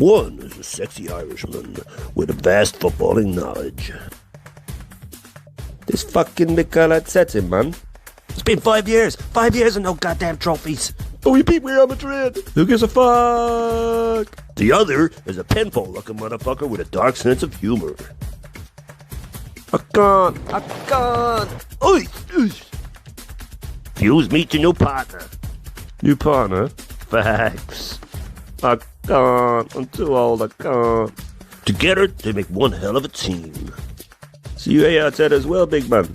One is a sexy Irishman with a vast footballing knowledge. This fucking McCullough sets him, man. It's been 5 years. 5 years and no goddamn trophies. Oh, we beat Real Madrid. Who gives a fuck? The other is a pinfall-looking motherfucker with a dark sense of humor. I can't. Oi! Fuse, meet your new partner. New partner? Facts. I can't. I'm too old, I can't. Together, they make one hell of a team. See you outside as well, big man.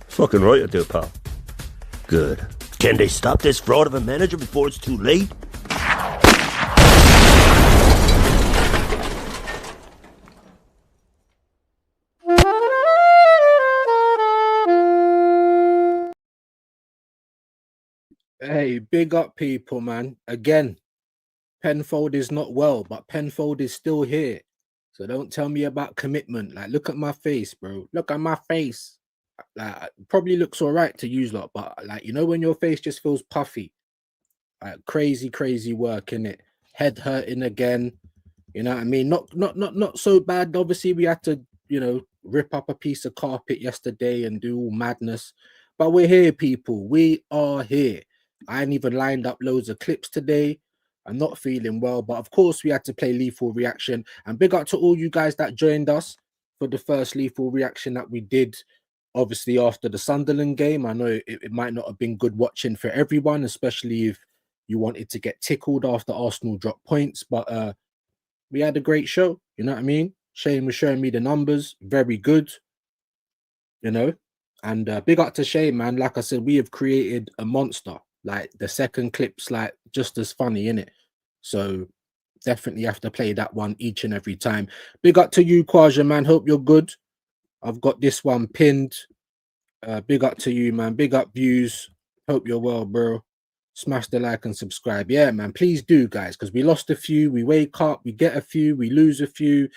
Fucking right you do, pal. Good. Can they stop this fraud of a manager before it's too late? Hey, big up people, man. Again, Penfold is not well, but Penfold is still here. So don't tell me about commitment. Like, look at my face, bro. Look at my face. Like, probably looks all right to use lot, but like, you know, when your face just feels puffy, like crazy work in it. Head hurting again. You know what I mean? Not so bad. Obviously, we had to, you know, rip up a piece of carpet yesterday and do all madness. But we're here, people. We are here. I ain't even lined up loads of clips today. I'm not feeling well, but of course we had to play Lethal Reaction. And big up to all you guys that joined us for the first Lethal Reaction that we did, obviously after the Sunderland game. I know it might not have been good watching for everyone, especially if you wanted to get tickled after Arsenal dropped points. But we had a great show, you know what I mean? Shane was showing me the numbers, very good, you know. And big up to Shane, man. Like I said, we have created a monster. Like, the second clip's like just as funny, innit? So definitely have to play that one each and every time. Big up to you, Kwaja, man. Hope you're good. I've got this one pinned. Big up to you, man. Big up views. Hope you're well, bro. Smash the like and subscribe. Yeah, man. Please do, guys, because we lost a few. We wake up, we get a few, we lose a few.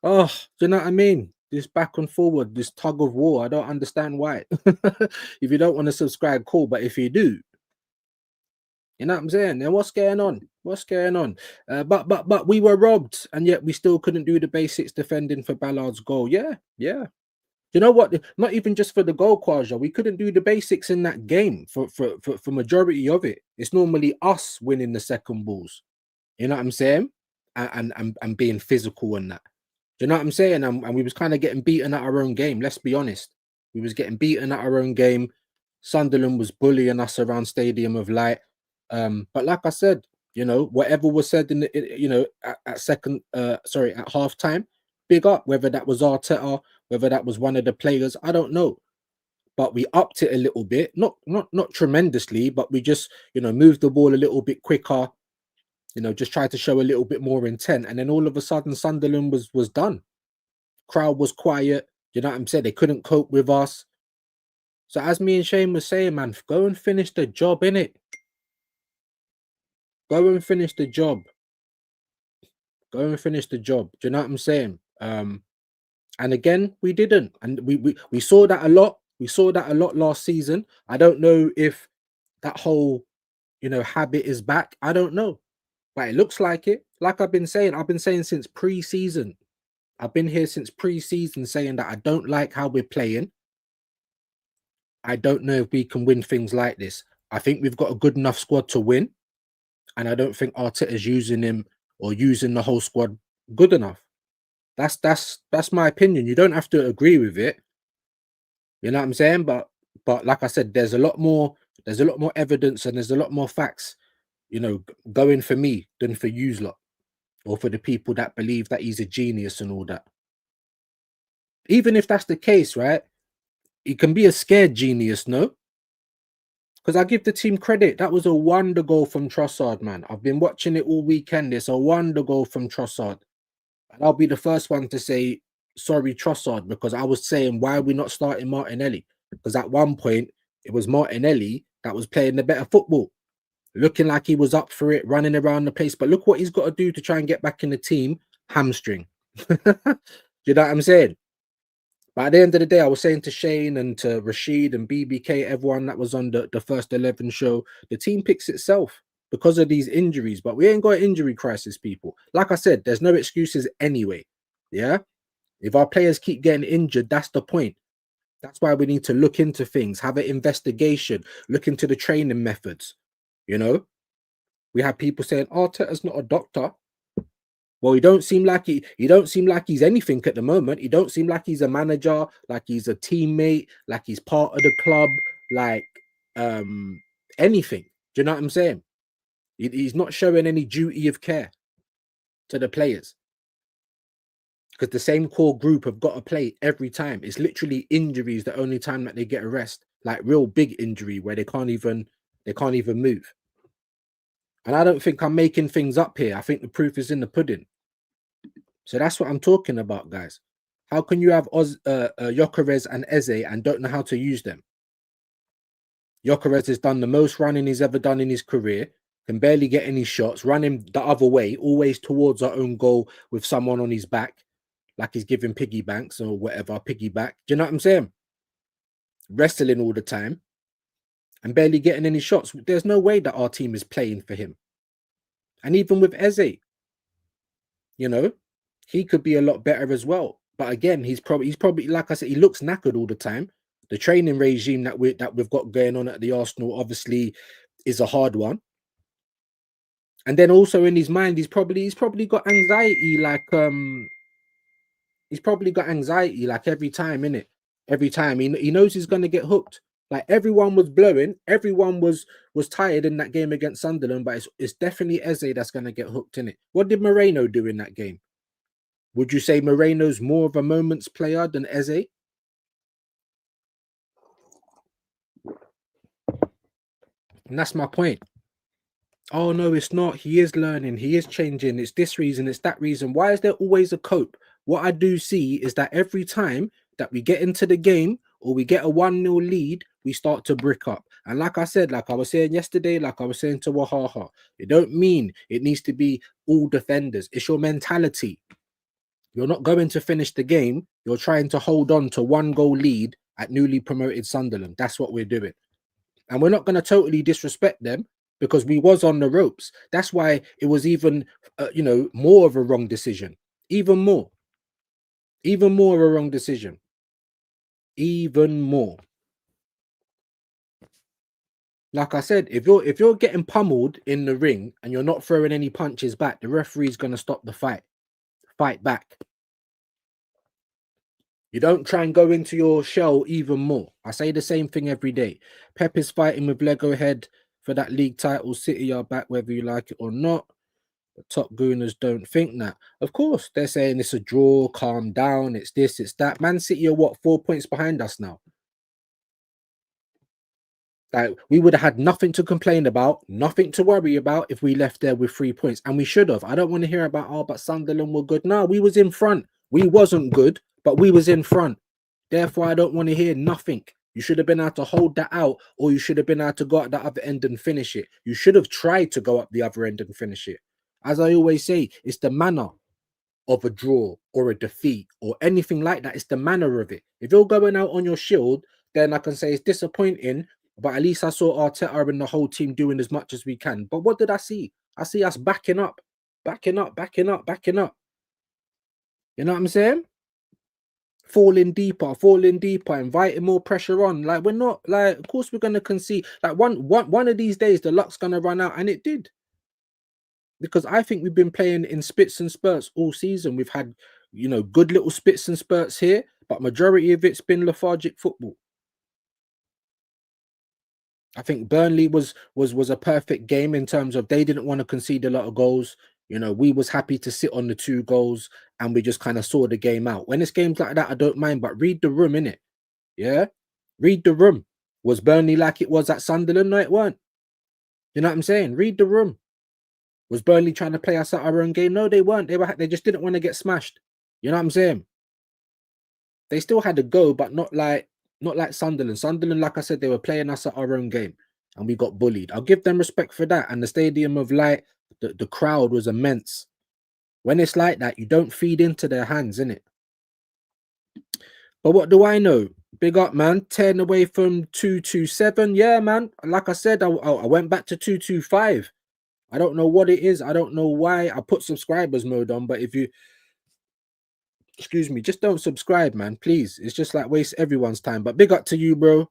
Oh, do you know what I mean? This back and forward, this tug of war. I don't understand why. If you don't want to subscribe, cool. But if you do, you know what I'm saying? Then what's going on? What's going on? But we were robbed, and yet we still couldn't do the basics defending for Ballard's goal. Yeah. You know what? Not even just for the goal, Kwaja. We couldn't do the basics in that game for majority of it. It's normally us winning the second balls. You know what I'm saying? And being physical and that. Do you know what I'm saying? And we was kind of getting beaten at our own game. Let's be honest. We was getting beaten at our own game. Sunderland was bullying us around Stadium of Light. But like I said, you know, whatever was said in the, you know, at halftime, big up, whether that was Arteta, whether that was one of the players, I don't know. But we upped it a little bit, not tremendously, but we just, you know, moved the ball a little bit quicker, you know, just tried to show a little bit more intent. And then all of a sudden Sunderland was done. Crowd was quiet, you know what I'm saying? They couldn't cope with us. So as me and Shane was saying, man, go and finish the job, innit? Go and finish the job. Go and finish the job. Do you know what I'm saying? And again, we didn't. And we saw that a lot. We saw that a lot last season. I don't know if that whole, you know, habit is back. I don't know. But it looks like it. Like I've been saying since pre-season. I've been here since pre-season saying that I don't like how we're playing. I don't know if we can win things like this. I think we've got a good enough squad to win. And I don't think Arteta's using him or using the whole squad good enough. That's my opinion. You don't have to agree with it. You know what I'm saying? But like I said, there's a lot more evidence and there's a lot more facts, you know, going for me than for you lot or for the people that believe that he's a genius and all that. Even if that's the case, right? He can be a scared genius, no? Because I give the team credit. That was a wonder goal from Trossard, man. I've been watching it all weekend. It's a wonder goal from Trossard. And I'll be the first one to say, sorry, Trossard, because I was saying, why are we not starting Martinelli? Because at one point, it was Martinelli that was playing the better football, looking like he was up for it, running around the place. But look what he's got to do to try and get back in the team. Hamstring. Do you know what I'm saying? But at the end of the day, I was saying to Shane and to Rashid and BBK, everyone that was on the first 11 show, the team picks itself. because of these injuries. But we ain't got an injury crisis, people. Like I said, there's no excuses anyway. Yeah. If our players keep getting injured, that's the point. That's why we need to look into things, have an investigation, look into the training methods. You know, we have people saying Arteta's not a doctor. Well, he don't seem like he don't seem like he's anything at the moment. He don't seem like he's a manager, like he's a teammate, like he's part of the club, like anything. Do you know what I'm saying? He's not showing any duty of care to the players. Because the same core group have got to play every time. It's literally injuries the only time that they get a rest, like real big injury where they can't even move. And I don't think I'm making things up here. I think the proof is in the pudding. So that's what I'm talking about, guys. How can you have Gyökeres and Eze and don't know how to use them? Gyökeres has done the most running he's ever done in his career, can barely get any shots, running the other way, always towards our own goal with someone on his back, like he's giving piggy banks or whatever, piggyback. Do you know what I'm saying? Wrestling all the time and barely getting any shots. There's no way that our team is playing for him. And even with Eze, you know, he could be a lot better as well. But again, he's probably like I said, he looks knackered all the time. The training regime that we've got going on at the Arsenal obviously is a hard one. And then also in his mind, he's probably got anxiety, like he's probably got anxiety like every time, innit? Every time he knows he's gonna get hooked. Like everyone was blowing, everyone was tired in that game against Sunderland, but it's definitely Eze that's gonna get hooked in it. What did Moreno do in that game? Would you say Moreno's more of a moments player than Eze? And that's my point. Oh no, it's not. He is learning, he is changing. It's this reason, it's that reason. Why is there always a cope? What I do see is that every time that we get into the game or we get a 1-0 lead, we start to brick up. And like I said, like I was saying yesterday, like I was saying to Wahaha, it don't mean it needs to be all defenders. It's your mentality. You're not going to finish the game. You're trying to hold on to 1-goal lead at newly promoted Sunderland. That's what we're doing. And we're not going to totally disrespect them because we was on the ropes. That's why it was even, more of a wrong decision. Even more of a wrong decision. Even more. Like I said, if you're getting pummeled in the ring and you're not throwing any punches back, the referee's going to stop the fight back. You don't try and go into your shell even more. I say the same thing every day. Pep is fighting with Lego Head for that league title. City are back whether you like it or not. The top gooners don't think that. Of course, they're saying it's a draw, calm down, it's this, it's that. Man City are what, 4 points behind us now? Like, we would have had nothing to complain about, nothing to worry about if we left there with 3 points. And we should have. I don't want to hear about, but Sunderland were good. No, we was in front. We wasn't good, but we was in front. Therefore, I don't want to hear nothing. You should have been able to hold that out, or you should have been able to go at the other end and finish it. You should have tried to go up the other end and finish it. As I always say, it's the manner of a draw or a defeat or anything like that. It's the manner of it. If you're going out on your shield, then I can say it's disappointing, but at least I saw Arteta and the whole team doing as much as we can. But what did I see? I see us backing up. You know what I'm saying? Falling deeper, inviting more pressure on. Like, we're not, like, of course we're gonna concede. Like one of these days the luck's gonna run out, and it did. Because I think we've been playing in spits and spurts all season. We've had, good little spits and spurts here, but majority of it's been lethargic football. I think Burnley was a perfect game in terms of they didn't want to concede a lot of goals. We was happy to sit on the 2 goals and we just kind of saw the game out. When it's games like that, I don't mind, but read the room, innit? Yeah? Read the room. Was Burnley like it was at Sunderland? No, it weren't. You know what I'm saying? Read the room. Was Burnley trying to play us at our own game? No, they weren't. They just didn't want to get smashed. You know what I'm saying? They still had a go, but not like Sunderland. Sunderland, like I said, they were playing us at our own game and we got bullied. I'll give them respect for that. And the Stadium of Light, the crowd was immense. When it's like that, you don't feed into their hands, innit? But what do I know? Big up, man. 10 away from 227. Yeah, man. Like I said, I went back to 225. I don't know what it is. I don't know why I put subscribers mode on, but if you, excuse me, just don't subscribe, man, please. It's just like waste everyone's time. But big up to you, bro.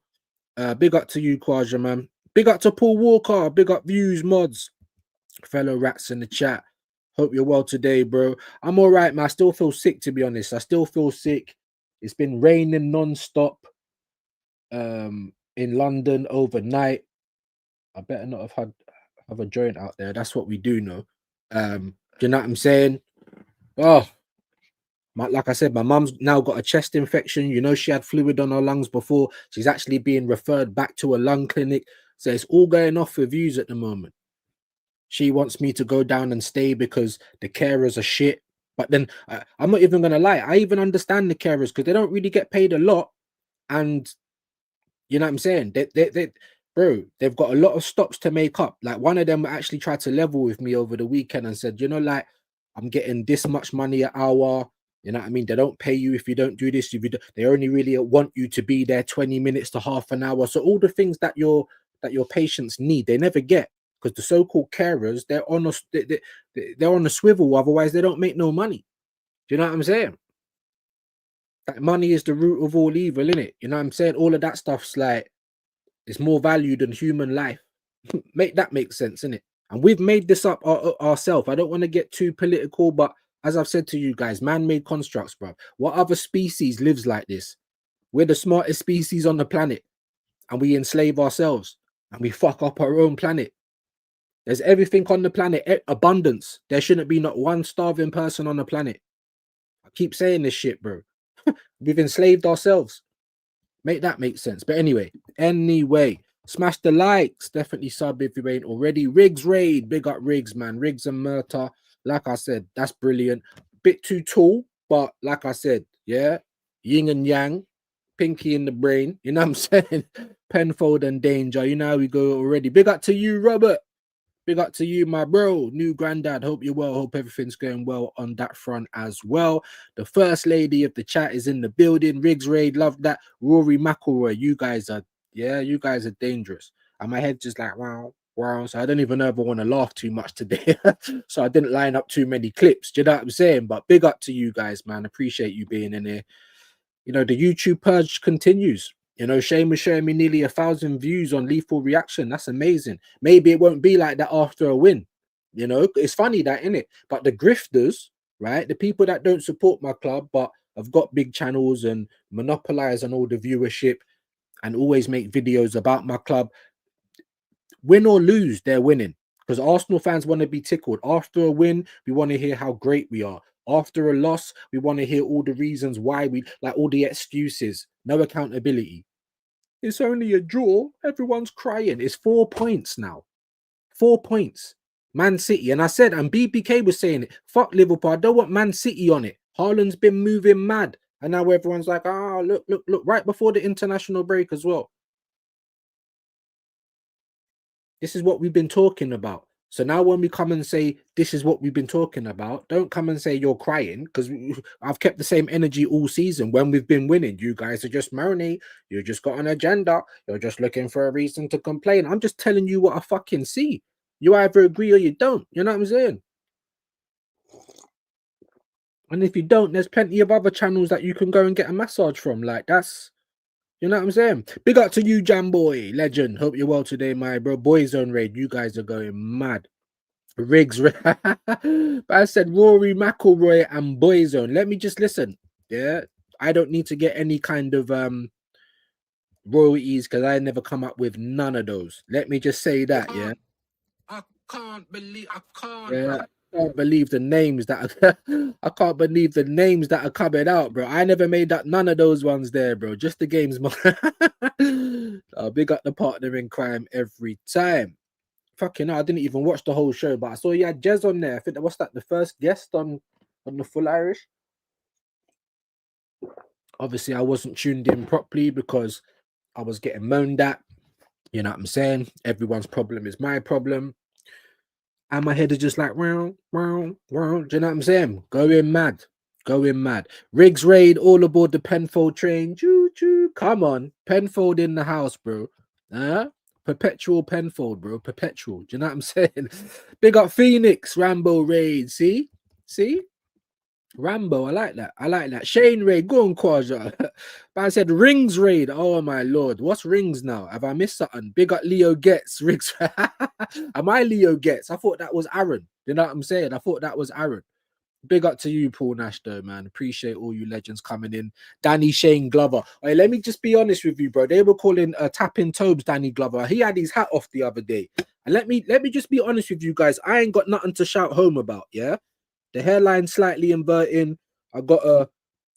Big up to you, Quadra, man. Big up to Paul Walker. Big up views, mods, fellow rats in the chat. Hope you're well today, bro. I'm all right, man. I still feel sick, to be honest. I still feel sick. It's been raining non-stop in London overnight. I better not have a joint out there. That's what we do know. Do you know what I'm saying? Oh, like I said, my mum's now got a chest infection. You know, she had fluid on her lungs before. She's actually being referred back to a lung clinic. So it's all going off with views at the moment. She wants me to go down and stay because the carers are shit. But then I'm not even going to lie. I even understand the carers because they don't really get paid a lot. And you know what I'm saying? Bro, they've got a lot of stops to make up. Like one of them actually tried to level with me over the weekend and said, you know, like I'm getting this much money an hour. You know what I mean? They don't pay you if you don't do this. If you do, they only really want you to be there 20 minutes to half an hour. So all the things that your patients need, they never get because the so-called carers, they're on a swivel. Otherwise, they don't make no money. Do you know what I'm saying? That money is the root of all evil, isn't it? You know what I'm saying? All of that stuff's like it's more valued than human life. Make sense, innit? And we've made this up ourselves. I don't want to get too political, but as I've said to you guys, man-made constructs, bro. What other species lives like this? We're the smartest species on the planet, and we enslave ourselves, and we fuck up our own planet. There's everything on the planet, abundance. There shouldn't be not one starving person on the planet. I keep saying this shit, bro. We've enslaved ourselves. Make that make sense. But anyway, smash the likes. Definitely sub if you ain't already. Riggs raid. Big up Riggs, man. Riggs and Murta. Like I said, that's brilliant. Bit too tall, but like I said, yeah, yin and yang, pinky in the brain. You know what I'm saying? Penfold and danger. You know how we go already. Big up to you, Robert. Big up to you, my bro. New granddad. Hope you're well. Hope everything's going well on that front as well. The first lady of the chat is in the building. Riggs Raid, love that. Rory McIlroy, you guys are dangerous. And my head just like wow. So I don't even know if I want to laugh too much today. So I didn't line up too many clips. Do you know what I'm saying? But big up to you guys, man. Appreciate you being in here. You know, the YouTube purge continues. You know, Shane was showing me nearly 1,000 views on Lethal Reaction. That's amazing. Maybe it won't be like that after a win. You know, it's funny that, innit? But the grifters, right? The people that don't support my club, but have got big channels and monopolize on all the viewership and always make videos about my club, win or lose, they're winning. Because Arsenal fans want to be tickled. After a win, we want to hear how great we are. After a loss, we want to hear all the reasons why we like all the excuses. No accountability. It's only a draw. Everyone's crying. It's 4 points now. 4 points. Man City. And I said, and BBK was saying it. Fuck Liverpool. I don't want Man City on it. Haaland's been moving mad. And now everyone's like, oh, look. Right before the international break as well. This is what we've been talking about. So now when we come and say, this is what we've been talking about, don't come and say you're crying because I've kept the same energy all season when we've been winning. You guys are just moaning. You just got an agenda. You're just looking for a reason to complain. I'm just telling you what I fucking see. You either agree or you don't. You know what I'm saying? And if you don't, there's plenty of other channels that you can go and get a massage from. Like that's, you know what I'm saying? Big up to you, Jam Boy, legend. Hope you're well today, my bro. Boyzone Raid, you guys are going mad. Riggs, but I said Rory McIlroy and Boyzone. Let me just listen. Yeah, I don't need to get any kind of royalties because I never come up with none of those. Let me just say that. Yeah, I can't believe the names that I can't believe the names that are coming out, bro. I never made up none of those ones there, bro. Just the games. I'll big up the partner in crime every time. Fucking hell, I didn't even watch the whole show, but I saw you had Jez on there. I think that was that the first guest on the Full Irish. Obviously, I wasn't tuned in properly because I was getting moaned at. You know what I'm saying? Everyone's problem is my problem. And my head is just like, wow. Do you know what I'm saying? Going mad. Riggs Raid, all aboard the Penfold train. Choo choo. Come on. Penfold in the house, bro. Perpetual Penfold, bro. Perpetual. Do you know what I'm saying? Big up Phoenix, Rambo Raid. See? Rambo, I like that. I like that. Shane Raid, go on, Quaja. But I said Rings Raid. Oh my lord. What's Rings now? Have I missed something? Big up Leo Getz. Rings. Am I Leo Getz? I thought that was Aaron. You know what I'm saying? I thought that was Aaron. Big up to you, Paul Nash, though, man. Appreciate all you legends coming in. Danny Shane Glover. Hey, let me just be honest with you, bro. They were calling Tapping Tobes Danny Glover. He had his hat off the other day. And let me just be honest with you guys. I ain't got nothing to shout home about, yeah? The hairline slightly inverting. I got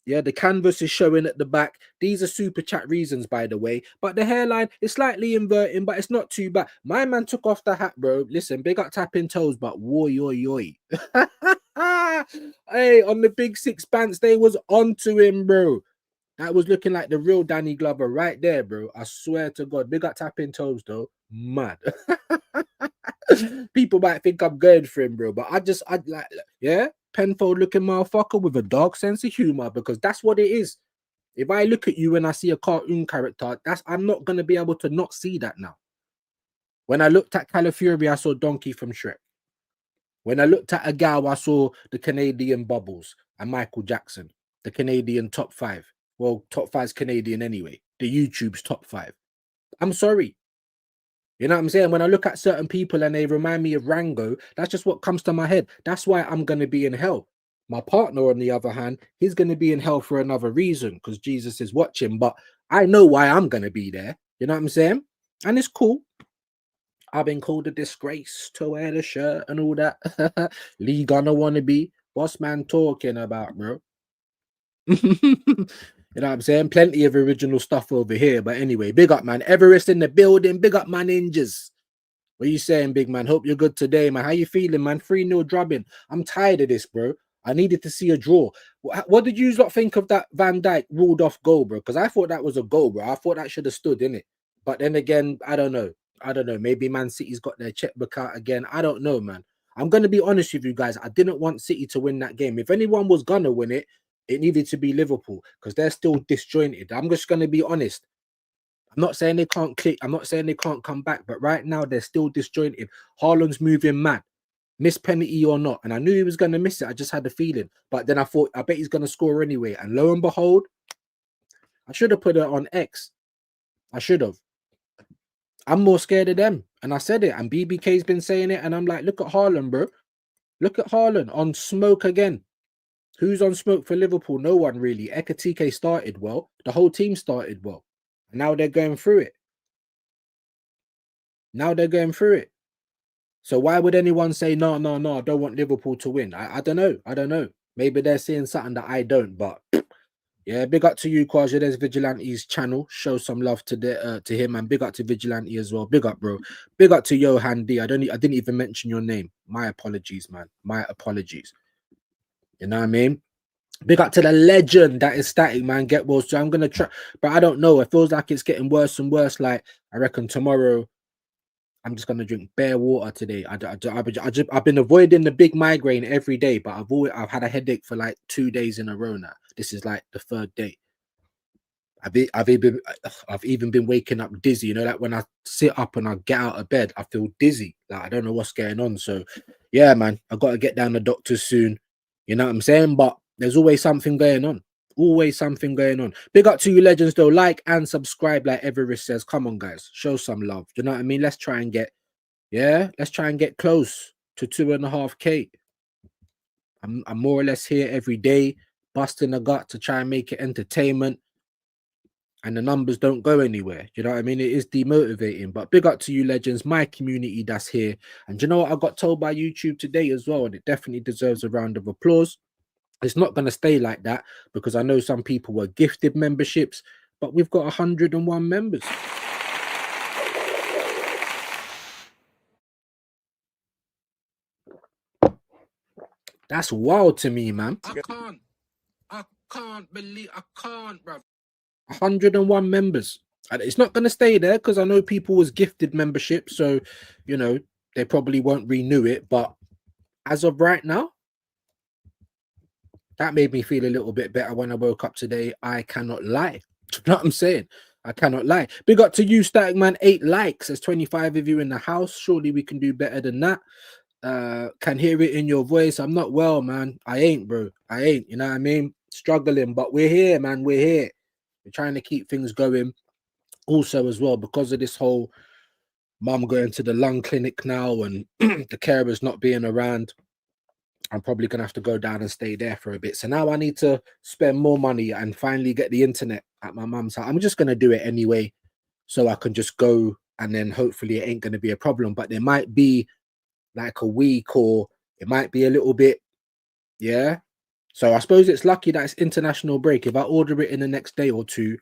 the canvas is showing at the back. These are super chat reasons, by the way. But the hairline is slightly inverting, but it's not too bad. My man took off the hat, bro. Listen, big up Tapping Toes, but woy. Hey, on the big six pants, they was onto him, bro. That was looking like the real Danny Glover right there, bro. I swear to God. Big up Tapping Toes, though. Mad. People might think I'm going for him, bro, but I like, yeah, Penfold looking motherfucker with a dark sense of humor, because that's what it is. If I look at you and I see a cartoon character, I'm not gonna be able to not see that now. When I looked at Califury, I saw Donkey from Shrek. When I looked at a gal, I saw the Canadian Bubbles and Michael Jackson, the Canadian top 5. Well, top 5's Canadian anyway. The YouTube's top 5. I'm sorry. You know what I'm saying? When I look at certain people and they remind me of Rango, that's just what comes to my head. That's why I'm going to be in hell. My partner, on the other hand, he's going to be in hell for another reason, because Jesus is watching. But I know why I'm going to be there. You know what I'm saying? And it's cool. I've been called a disgrace to wear the shirt and all that. Lee Gunner wannabe. What's man talking about, bro? You know what I'm saying? Plenty of original stuff over here. But anyway, big up, man. Everest in the building. Big up, man. Ninjas. What are you saying, big man? Hope you're good today, man. How you feeling, man? 3-0 drubbing. I'm tired of this, bro. I needed to see a draw. What did you lot think of that Van Dijk ruled off goal, bro? Because I thought that was a goal, bro. I thought that should have stood, innit? But then again, I don't know. Maybe Man City's got their checkbook out again. I don't know, man. I'm going to be honest with you guys. I didn't want City to win that game. If anyone was going to win it, it needed to be Liverpool, because they're still disjointed. I'm just going to be honest. I'm not saying they can't click. I'm not saying they can't come back. But right now, they're still disjointed. Haaland's moving mad. Miss penalty or not. And I knew he was going to miss it. I just had the feeling. But then I thought, I bet he's going to score anyway. And lo and behold, I should have put it on X. I should have. I'm more scared of them. And I said it. And BBK's been saying it. And I'm like, look at Haaland, bro. Look at Haaland on smoke again. Who's on smoke for Liverpool? No one really. Ekatike started well. The whole team started well. And now they're going through it. So why would anyone say, no, I don't want Liverpool to win? I don't know. Maybe they're seeing something that I don't. But yeah, big up to you, Kwaja. There's Vigilante's channel. Show some love to him, and big up to Vigilante as well. Big up, bro. Big up to Johan D. I didn't even mention your name. My apologies, man. My apologies. You know what I mean? Big up to the legend that is Static, man. Get well. So I'm gonna try, but I don't know. It feels like it's getting worse and worse. Like, I reckon tomorrow I'm just gonna drink bare water today. I've been avoiding the big migraine every day, but I've had a headache for like 2 days in a row now. This is like the 3rd day. I've even been waking up dizzy. You know, like when I sit up and I get out of bed, I feel dizzy. Like I don't know what's going on. So yeah, man, I gotta get down the doctors soon. You know what I'm saying? But there's always something going on. Always something going on. Big up to you legends though. Like and subscribe, like Everest says. Come on, guys. Show some love. Do you know what I mean? Let's try and get close to 2.5K. I'm more or less here every day, busting a gut to try and make it entertainment. And the numbers don't go anywhere. You know what I mean? It is demotivating. But big up to you legends, my community that's here. And you know what I got told by YouTube today as well? And it definitely deserves a round of applause. It's not going to stay like that, because I know some people were gifted memberships, but we've got 101 members. That's wild to me, man. I can't believe, bro. 101 members. And it's not going to stay there, because I know people was gifted membership, so you know they probably won't renew it. But as of right now, that made me feel a little bit better when I woke up today. I cannot lie. You know what I'm saying? I cannot lie. Big up to you, Static Man. 8 likes. There's 25 of you in the house. Surely we can do better than that. Can hear it in your voice. I'm not well, man. I ain't, bro. I ain't. You know what I mean? Struggling, but we're here, man. We're here. We're trying to keep things going. Also, as well, because of this whole mum going to the lung clinic now and the carers not being around, I'm probably gonna have to go down and stay there for a bit. So now I need to spend more money and finally get the internet at my mum's house. I'm just gonna do it anyway, so I can just go and then hopefully it ain't gonna be a problem. But there might be like a week or it might be a little bit, yeah. So I suppose it's lucky that it's international break. If I order it in the next day or two,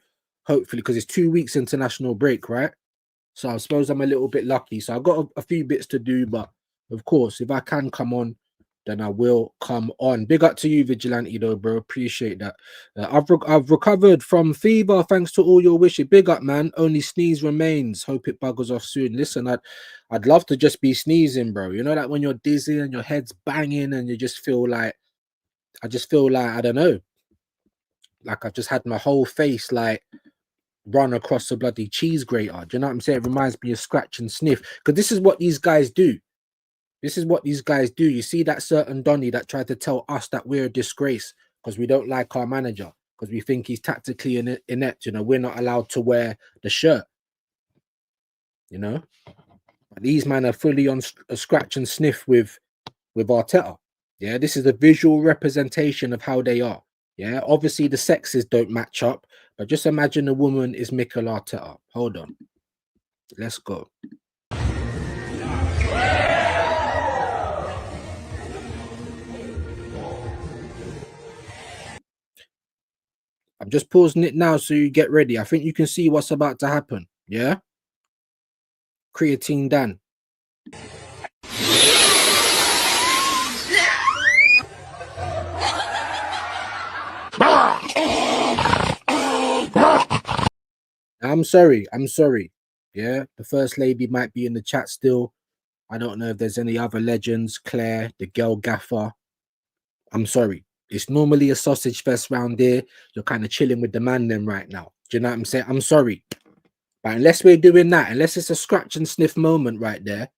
hopefully, because it's 2 weeks international break, right? So I suppose I'm a little bit lucky. So I've got a few bits to do, but of course, if I can come on, then I will come on. Big up to you, Vigilante, though, bro. Appreciate that. I've recovered from fever thanks to all your wishes. Big up, man. Only sneeze remains. Hope it buggers off soon. Listen, I'd love to just be sneezing, bro. You know, like when you're dizzy and your head's banging and you just feel like, I just feel like, I don't know, like I've just had my whole face like run across a bloody cheese grater. Do you know what I'm saying? It reminds me of scratch and sniff, because this is what these guys do. This is what these guys do. You see that certain Donny that tried to tell us that we're a disgrace because we don't like our manager, because we think he's tactically inept. You know, we're not allowed to wear the shirt. You know, but these men are fully on a scratch and sniff with Arteta. Yeah, this is a visual representation of how they are. Yeah, obviously the sexes don't match up, but just imagine a woman is Mikel Arteta. Hold on, let's go. I'm just pausing it now so you get ready. I think you can see what's about to happen. Yeah, Creatine Dan. I'm sorry. Yeah, the first lady might be in the chat still. I don't know if there's any other legends. Claire, the girl gaffer. I'm sorry. It's normally a sausage fest round there. You're kind of chilling with the man then right now. Do you know what I'm saying? I'm sorry. But unless we're doing that, unless it's a scratch and sniff moment right there,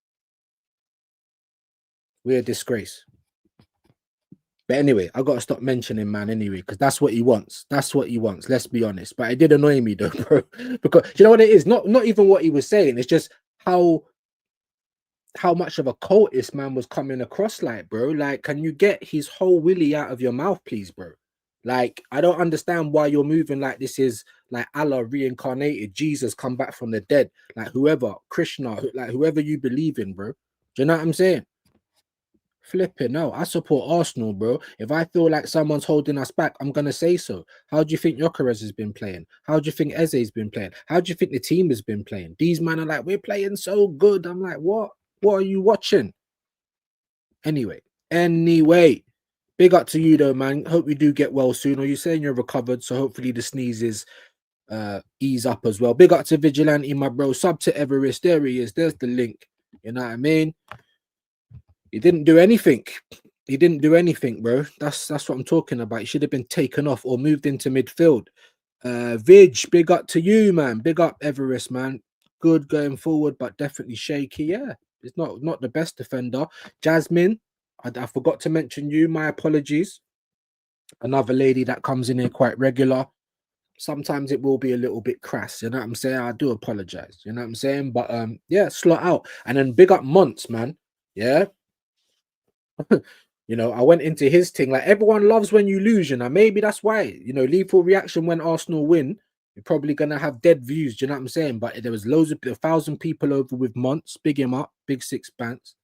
we're a disgrace. But anyway, I got to stop mentioning man anyway, because that's what he wants. That's what he wants. Let's be honest. But it did annoy me though, bro. Because you know what it is? Not even what he was saying. It's just how much of a cultist man was coming across like, bro. Like, can you get his whole willy out of your mouth, please, bro? Like, I don't understand why you're moving like this is like Allah reincarnated, Jesus come back from the dead, like whoever, Krishna, like whoever you believe in, bro. Do you know what I'm saying? Flipping no, I support Arsenal, bro. If I feel like someone's holding us back, I'm gonna say so. How do you think Gyökeres has been playing? How do you think Eze's been playing? How do you think the team has been playing? These men are like, we're playing so good. I'm like, what? What are you watching? Anyway, big up to you though, man. Hope you do get well soon. Or you're saying you're recovered, so hopefully the sneezes ease up as well. Big up to Vigilante, my bro. Sub to Everest. There he is. There's the link. You know what I mean? He didn't do anything. He didn't do anything, bro. That's what I'm talking about. He should have been taken off or moved into midfield. Vig, big up to you, man. Big up Everest, man. Good going forward, but definitely shaky. Yeah, it's not the best defender. Jasmine, I forgot to mention you. My apologies. Another lady that comes in here quite regular. Sometimes it will be a little bit crass. You know what I'm saying? I do apologize. You know what I'm saying? But yeah, slot out. And then big up Monts, man. Yeah. You know, I went into his thing. Like, everyone loves when you lose, you know. Maybe that's why, you know, lethal reaction when Arsenal win, you're probably gonna have dead views. Do you know what I'm saying? But there was loads of 1,000 people over with Monts. Big him up, big six pants.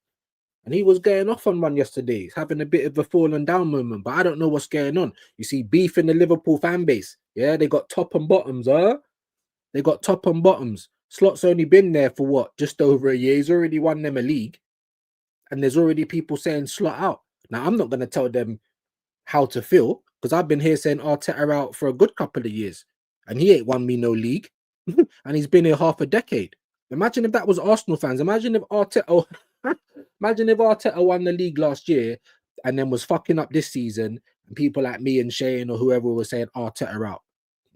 And he was going off on one yesterday. He's having a bit of a fallen down moment, but I don't know what's going on. You see beef in the Liverpool fan base. Yeah, they got top and bottoms, They got top and bottoms. Slot's only been there for what? Just over a year. He's already won them a league. And there's already people saying Slot out. Now, I'm not going to tell them how to feel, because I've been here saying Arteta out for a good couple of years. And he ain't won me no league. And he's been here half a decade. Imagine if that was Arsenal fans. Imagine if Arteta won the league last year and then was fucking up this season, and people like me and Shane or whoever was saying Arteta out.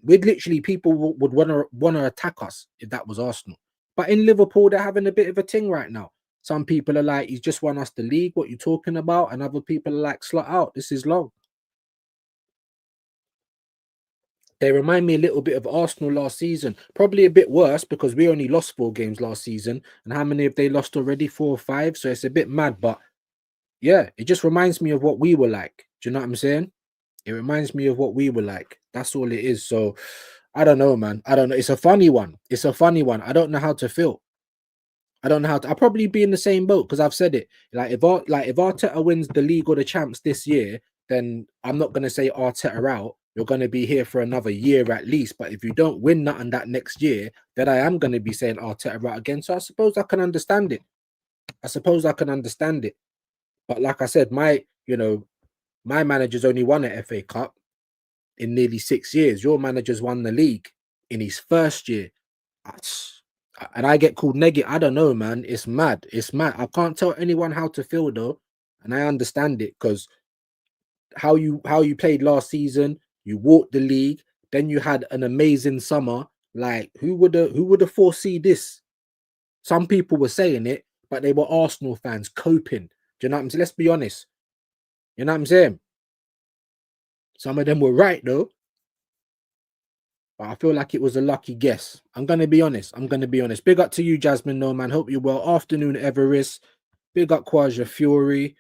we'd literally people would want to attack us if that was Arsenal. But in Liverpool, they're having a bit of a thing right now. Some people are like, he's just won us the league. What you talking about? And other people are like, slot out. This is long. They remind me a little bit of Arsenal last season. Probably a bit worse because we only lost 4 games last season. And how many have they lost already? 4 or 5. So it's a bit mad. But yeah, it just reminds me of what we were like. Do you know what I'm saying? It reminds me of what we were like. That's all it is. So I don't know, man. I don't know. It's a funny one. It's a funny one. I don't know how to feel. I don't know how to. I'll probably be in the same boat because I've said it. Like if Arteta wins the league or the champs this year, then I'm not gonna say Arteta out. You're gonna be here for another year at least. But if you don't win nothing that next year, then I am gonna be saying Arteta out again. So I suppose I can understand it. I suppose I can understand it. But like I said, my manager's only won an FA Cup in nearly 6 years. Your manager's won the league in his first year. And I get called negative. I don't know, man. It's mad. It's mad. I can't tell anyone how to feel though. And I understand it because how you played last season, you walked the league, then you had an amazing summer. Like who would have foreseen this? Some people were saying it, but they were Arsenal fans coping. Do you know what I'm saying? Let's be honest. You know what I'm saying? Some of them were right though. But I feel like it was a lucky guess. I'm gonna be honest. Big up to you, Jasmine. No man. Hope you're well. Afternoon, Everest. Big up, Quaja Fury.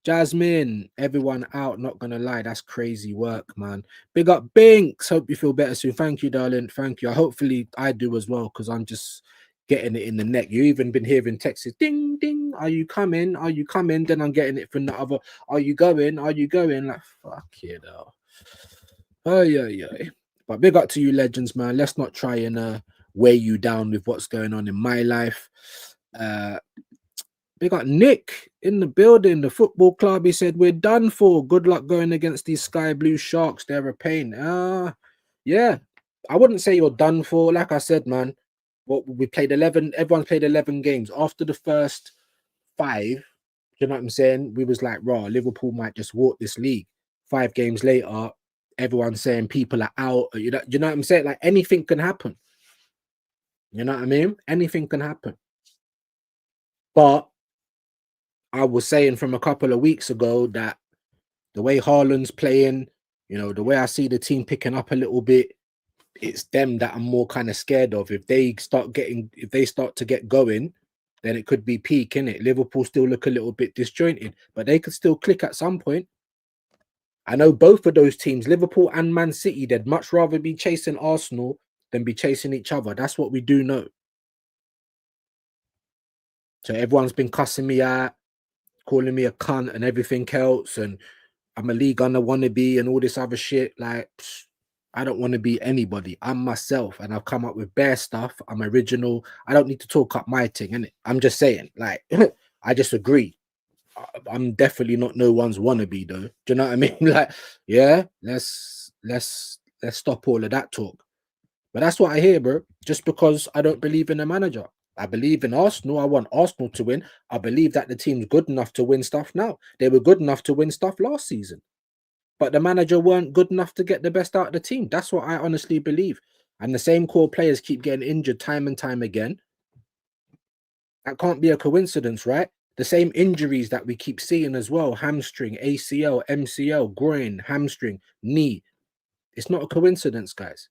Jasmine, everyone out. Not gonna lie, that's crazy work, man. Big up, Binks. Hope you feel better soon. Thank you, darling. Thank you. Hopefully, I do as well because I'm just getting it in the neck. You even been hearing texts, ding, ding. Are you coming? Are you coming? Then I'm getting it from the other. Are you going? Are you going? Like fuck it though. Oh yeah. But big up to you, legends, man. Let's not try and weigh you down with what's going on in my life. Big up Nick in the building, the football club. He said, we're done for. Good luck going against these Sky Blue Sharks. They're a pain. Yeah. I wouldn't say you're done for. Like I said, man, we played 11. Everyone's played 11 games. After the first 5, you know what I'm saying? We was like, raw, Liverpool might just walk this league. 5 games later, everyone's saying people are out. You know what I'm saying? Like anything can happen. You know what I mean? Anything can happen. But I was saying from a couple of weeks ago that the way Haaland's playing, the way I see the team picking up a little bit, it's them that I'm more kind of scared of. If they start to get going, then it could be peak, innit? Liverpool still look a little bit disjointed, but they could still click at some point. I know both of those teams, Liverpool and Man City, they'd much rather be chasing Arsenal than be chasing each other. That's what we do know. So everyone's been cussing me out, calling me a cunt and everything else, and I'm a league under wannabe and all this other shit. Like, I don't want to be anybody. I'm myself, and I've come up with bare stuff. I'm original. I don't need to talk up my thing, innit? I'm just saying, like, I just agree. I'm definitely not no one's wannabe though. Do you know what I mean? Like, yeah, let's stop all of that talk. But that's what I hear, bro. Just because I don't believe in a manager. I believe in Arsenal. I want Arsenal to win. I believe that the team's good enough to win stuff now. They were good enough to win stuff last season. But the manager weren't good enough to get the best out of the team. That's what I honestly believe. And the same core players keep getting injured time and time again. That can't be a coincidence, right? The same injuries that we keep seeing as well. Hamstring, ACL, MCL, groin, hamstring, knee. It's not a coincidence, guys.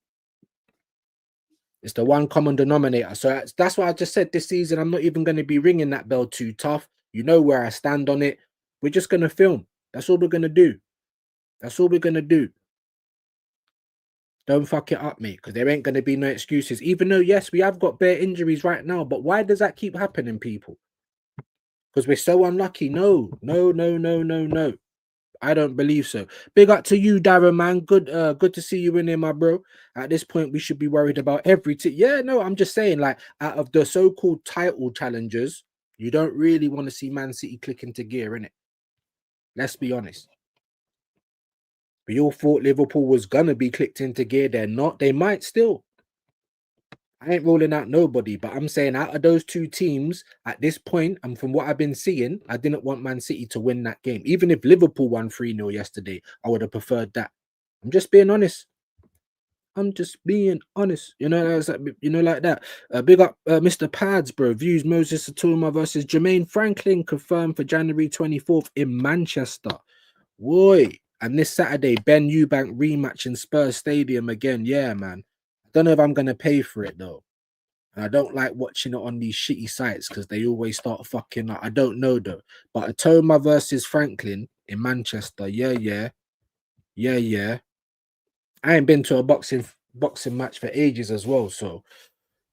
It's the one common denominator. So that's why I just said this season, I'm not even going to be ringing that bell too tough. You know where I stand on it. We're just going to film. That's all we're going to do. That's all we're going to do. Don't fuck it up, mate, because there ain't going to be no excuses. Even though, yes, we have got bare injuries right now, but why does that keep happening, people? Because we're so unlucky. No. I don't believe so. Big up to you, Darren, man. Good to see you in there, my bro. At this point, we should be worried about every team. Yeah, no, I'm just saying, like, out of the so-called title challengers, you don't really want to see Man City click into gear, innit? Let's be honest. We all thought Liverpool was gonna be clicked into gear. They're not. They might still. I ain't ruling out nobody, but I'm saying out of those two teams at this point, and from what I've been seeing, I didn't want Man City to win that game. Even if Liverpool won 3-0 yesterday, I would have preferred that. I'm just being honest. I'm just being honest. You know, it's like, you know, like that. Big up Mr. Pads, bro. Views Moses Satuma versus Jermaine Franklin confirmed for January 24th in Manchester. Boy. And this Saturday, Ben Eubank rematch in Spurs Stadium again. Yeah, man. I don't know if I'm gonna pay for it though. And I don't like watching it on these shitty sites because they always start fucking up. I don't know though. But Atoma versus Franklin in Manchester. Yeah, yeah. Yeah, yeah. I ain't been to a boxing match for ages as well. So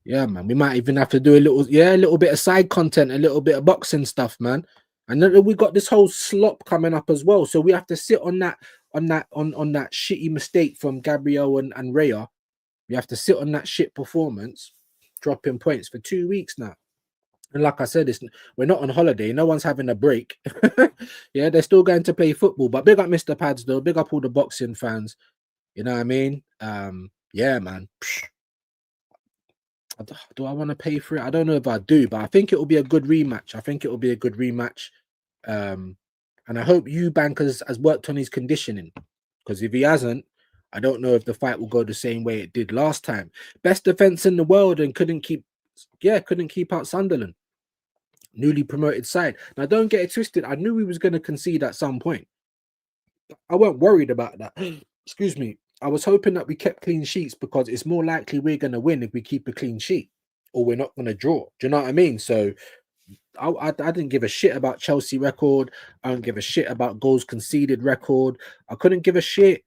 yeah, man. We might even have to do a little bit of side content, a little bit of boxing stuff, man. And then we got this whole slop coming up as well. So we have to sit on that on that shitty mistake from Gabriel and Rhea. We have to sit on that shit performance, dropping points for 2 weeks now. And like I said, we're not on holiday. No one's having a break. Yeah, they're still going to play football. But big up Mr. Pads though. Big up all the boxing fans. You know what I mean? Yeah, man. Do I want to pay for it? I don't know if I do, but I think it will be a good rematch. I think it will be a good rematch. And I hope Eubank has worked on his conditioning, because if he hasn't, I don't know if the fight will go the same way it did last time. Best defense in the world and couldn't keep out Sunderland. Newly promoted side. Now don't get it twisted. I knew we was going to concede at some point. I weren't worried about that. Excuse me. I was hoping that we kept clean sheets because it's more likely we're going to win if we keep a clean sheet, or we're not going to draw. Do you know what I mean? So I didn't give a shit about Chelsea record. I don't give a shit about goals conceded record. I couldn't give a shit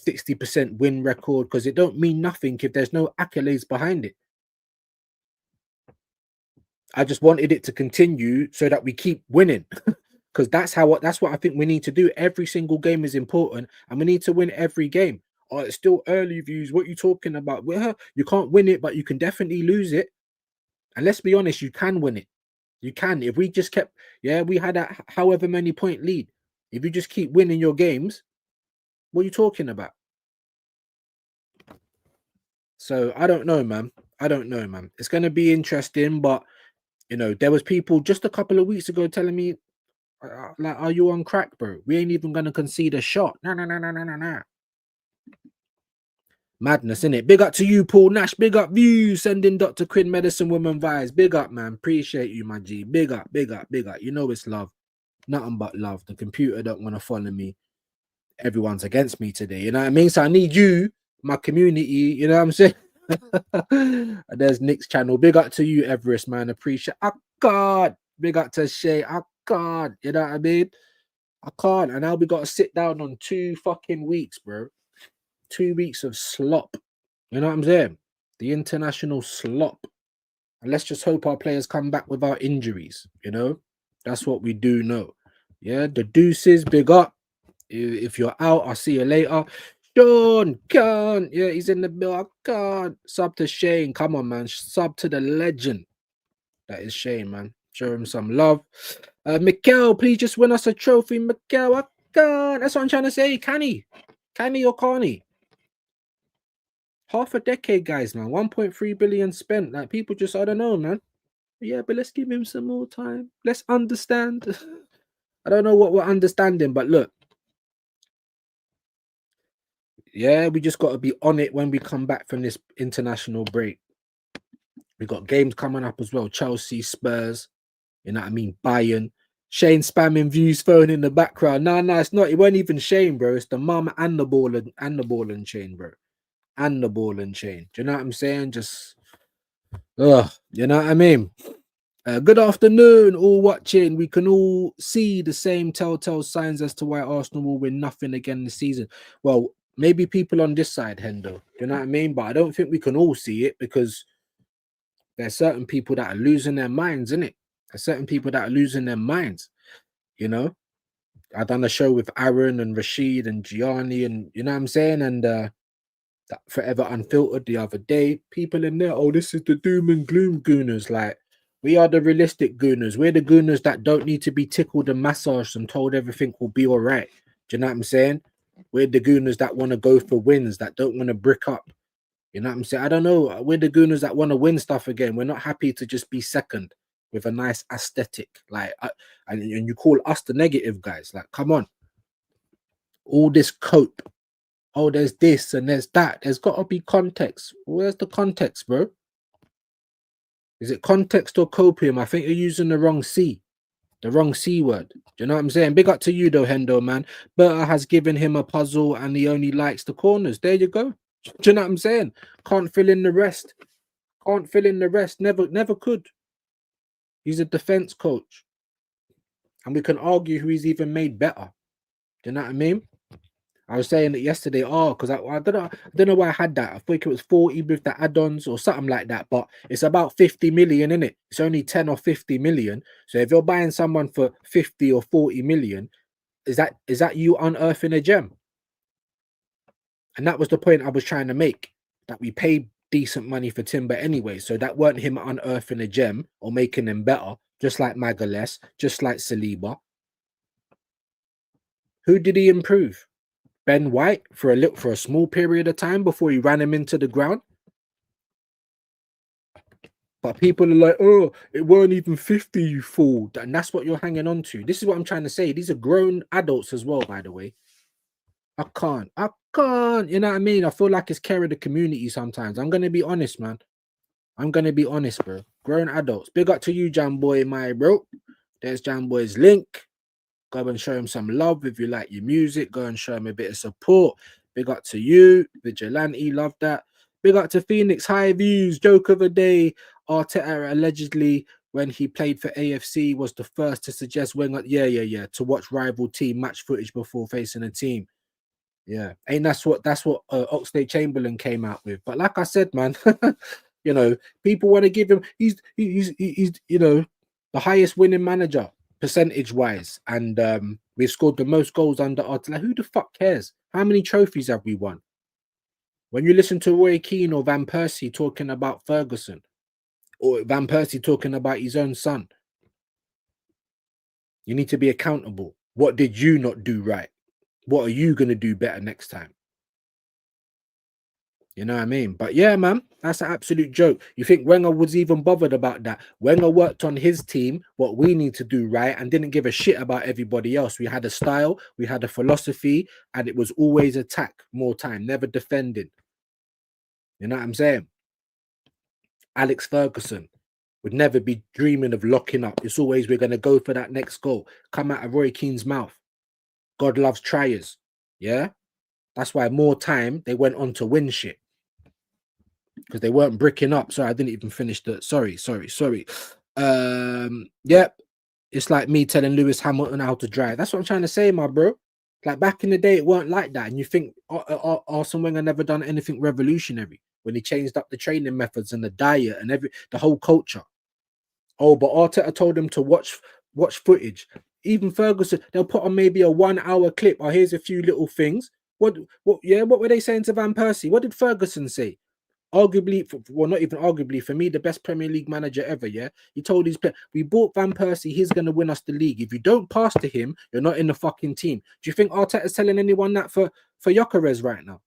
60% win record because it don't mean nothing if there's no accolades behind it. I just wanted it to continue so that we keep winning. Because that's what I think we need to do. Every single game is important, and we need to win every game. Oh, it's still early views. What you talking about? Well, you can't win it, but you can definitely lose it. And let's be honest, you can win it. You can. If we just kept, we had a however many point lead. If you just keep winning your games, what are you talking about? So I don't know, man. I don't know, man. It's going to be interesting, but you know, there was people just a couple of weeks ago telling me, like, are you on crack, bro? We ain't even going to concede a shot. No. Madness, innit? Big up to you, Paul Nash. Big up you, sending Dr. Quinn Medicine Woman vibes. Big up, man. Appreciate you, my G. Big up. You know it's love. Nothing but love. The computer don't want to follow me. Everyone's against me today. You know what I mean? So I need you, my community. You know what I'm saying? And there's Nick's channel. Big up to you, Everest, man. Appreciate. I can't. Big up to Shay. I can't. You know what I mean? I can't. And now we got to sit down on 2 fucking weeks, bro. 2 weeks of slop. You know what I'm saying? The international slop. And let's just hope our players come back without injuries. You know, that's what we do know. Yeah, the deuces, big up. If you're out, I'll see you later. Sean, can't. Yeah, he's in the bill. I can't. Sub to Shane. Come on, man. Sub to the legend. That is Shane, man. Show him some love. Mikel, please just win us a trophy. Mikel, I can't. That's what I'm trying to say. Can he? Can he or can't he? Half a decade, guys, man. 1.3 billion spent. Like, people just, I don't know, man. Yeah, but let's give him some more time. Let's understand. I don't know what we're understanding, but look. Yeah, we just got to be on it when we come back from this international break. We got games coming up as well. Chelsea, Spurs, you know what I mean? Bayern. Shane spamming views phone in the background. No, it's not. It wasn't even Shane, bro. It's the mum and the ball and chain, bro. And the ball and chain. Do you know what I'm saying? Just, you know what I mean? Good afternoon, all watching. We can all see the same telltale signs as to why Arsenal will win nothing again this season. Well, maybe people on this side, Hendo. You know what I mean? But I don't think we can all see it because there's certain people that are losing their minds, innit? There's certain people that are losing their minds, you know? I done a show with Aaron and Rashid and Gianni and, you know what I'm saying? And that Forever Unfiltered the other day. People in there, oh, this is the doom and gloom gooners. Like, we are the realistic gooners. We're the gooners that don't need to be tickled and massaged and told everything will be all right. Do you know what I'm saying? We're the gooners that want to go for wins, that don't want to brick up. You know what I'm saying? I don't know. We're the gooners that want to win stuff again. We're not happy to just be second with a nice aesthetic. Like, and you call us the negative guys. Like, come on. All this cope. oh, there's this and there's that. There's got to be context. Where's the context, bro? Is it context or copium? I think you're using the wrong C word. Do you know what I'm saying? Big up to you though, Hendo, man. Berta has given him a puzzle and he only likes the corners. There you go. Do you know what I'm saying? Can't fill in the rest. Can't fill in the rest. Never could. He's a defense coach. And we can argue who he's even made better. Do you know what I mean? I was saying it yesterday, because I don't know why I had that. I think it was 40 with the add-ons or something like that, but it's about 50 million in it. It's only 10 or 50 million. So if you're buying someone for 50 or 40 million, is that you unearthing a gem? And that was the point I was trying to make, that we paid decent money for Timber anyway. So that weren't him unearthing a gem or making him better, just like Magalhaes, just like Saliba. Who did he improve? Ben White for a small period of time before he ran him into the ground. But people are like, oh, it weren't even 50, you fool. And that's what you're hanging on to. This is what I'm trying to say. These are grown adults as well, by the way. I can't. You know what I mean? I feel like it's care of the community sometimes. I'm going to be honest, man. I'm going to be honest, bro. Grown adults. Big up to you, Jam Boy, my bro. There's Jam Boy's link. Go and show him some love. If you like your music, go and show him a bit of support. Big up to you, Vigilante, love that. Big up to Phoenix, high views, joke of the day. Arteta allegedly, when he played for AFC, was the first to suggest Wenger, to watch rival team match footage before facing a team. Yeah, ain't that's what Oxlade Chamberlain came out with. But like I said, man, you know, people want to give him. He's you know, the highest winning manager percentage wise, and we've scored the most goals under Arteta. Like, who the fuck cares? How many trophies have we won? When you listen to Roy Keane or Van Persie talking about Ferguson, or Van Persie talking about his own son, you need to be accountable. What did you not do right? What are you going to do better next time? You know what I mean? But yeah, man, that's an absolute joke. You think Wenger was even bothered about that? Wenger worked on his team, what we need to do right, and didn't give a shit about everybody else. We had a style, we had a philosophy, and it was always attack more time, never defending. You know what I'm saying? Alex Ferguson would never be dreaming of locking up. It's always, we're going to go for that next goal. Come out of Roy Keane's mouth. God loves triers. Yeah? That's why more time they went on to win shit. Because they weren't bricking up. Sorry, I didn't even finish the... Sorry. Yep. It's like me telling Lewis Hamilton how to drive. That's what I'm trying to say, my bro. Like, back in the day, it weren't like that. And you think Arsene Wenger never done anything revolutionary when he changed up the training methods and the diet and the whole culture. Oh, but Arteta told him to watch footage. Even Ferguson, they'll put on maybe a 1 hour clip. Oh, here's a few little things. What were they saying to Van Persie? What did Ferguson say? Arguably, well, not even arguably, for me, the best Premier League manager ever, yeah? He told his players, we bought Van Persie, he's going to win us the league. If you don't pass to him, you're not in the fucking team. Do you think Arteta's telling anyone that for Gyökeres right now?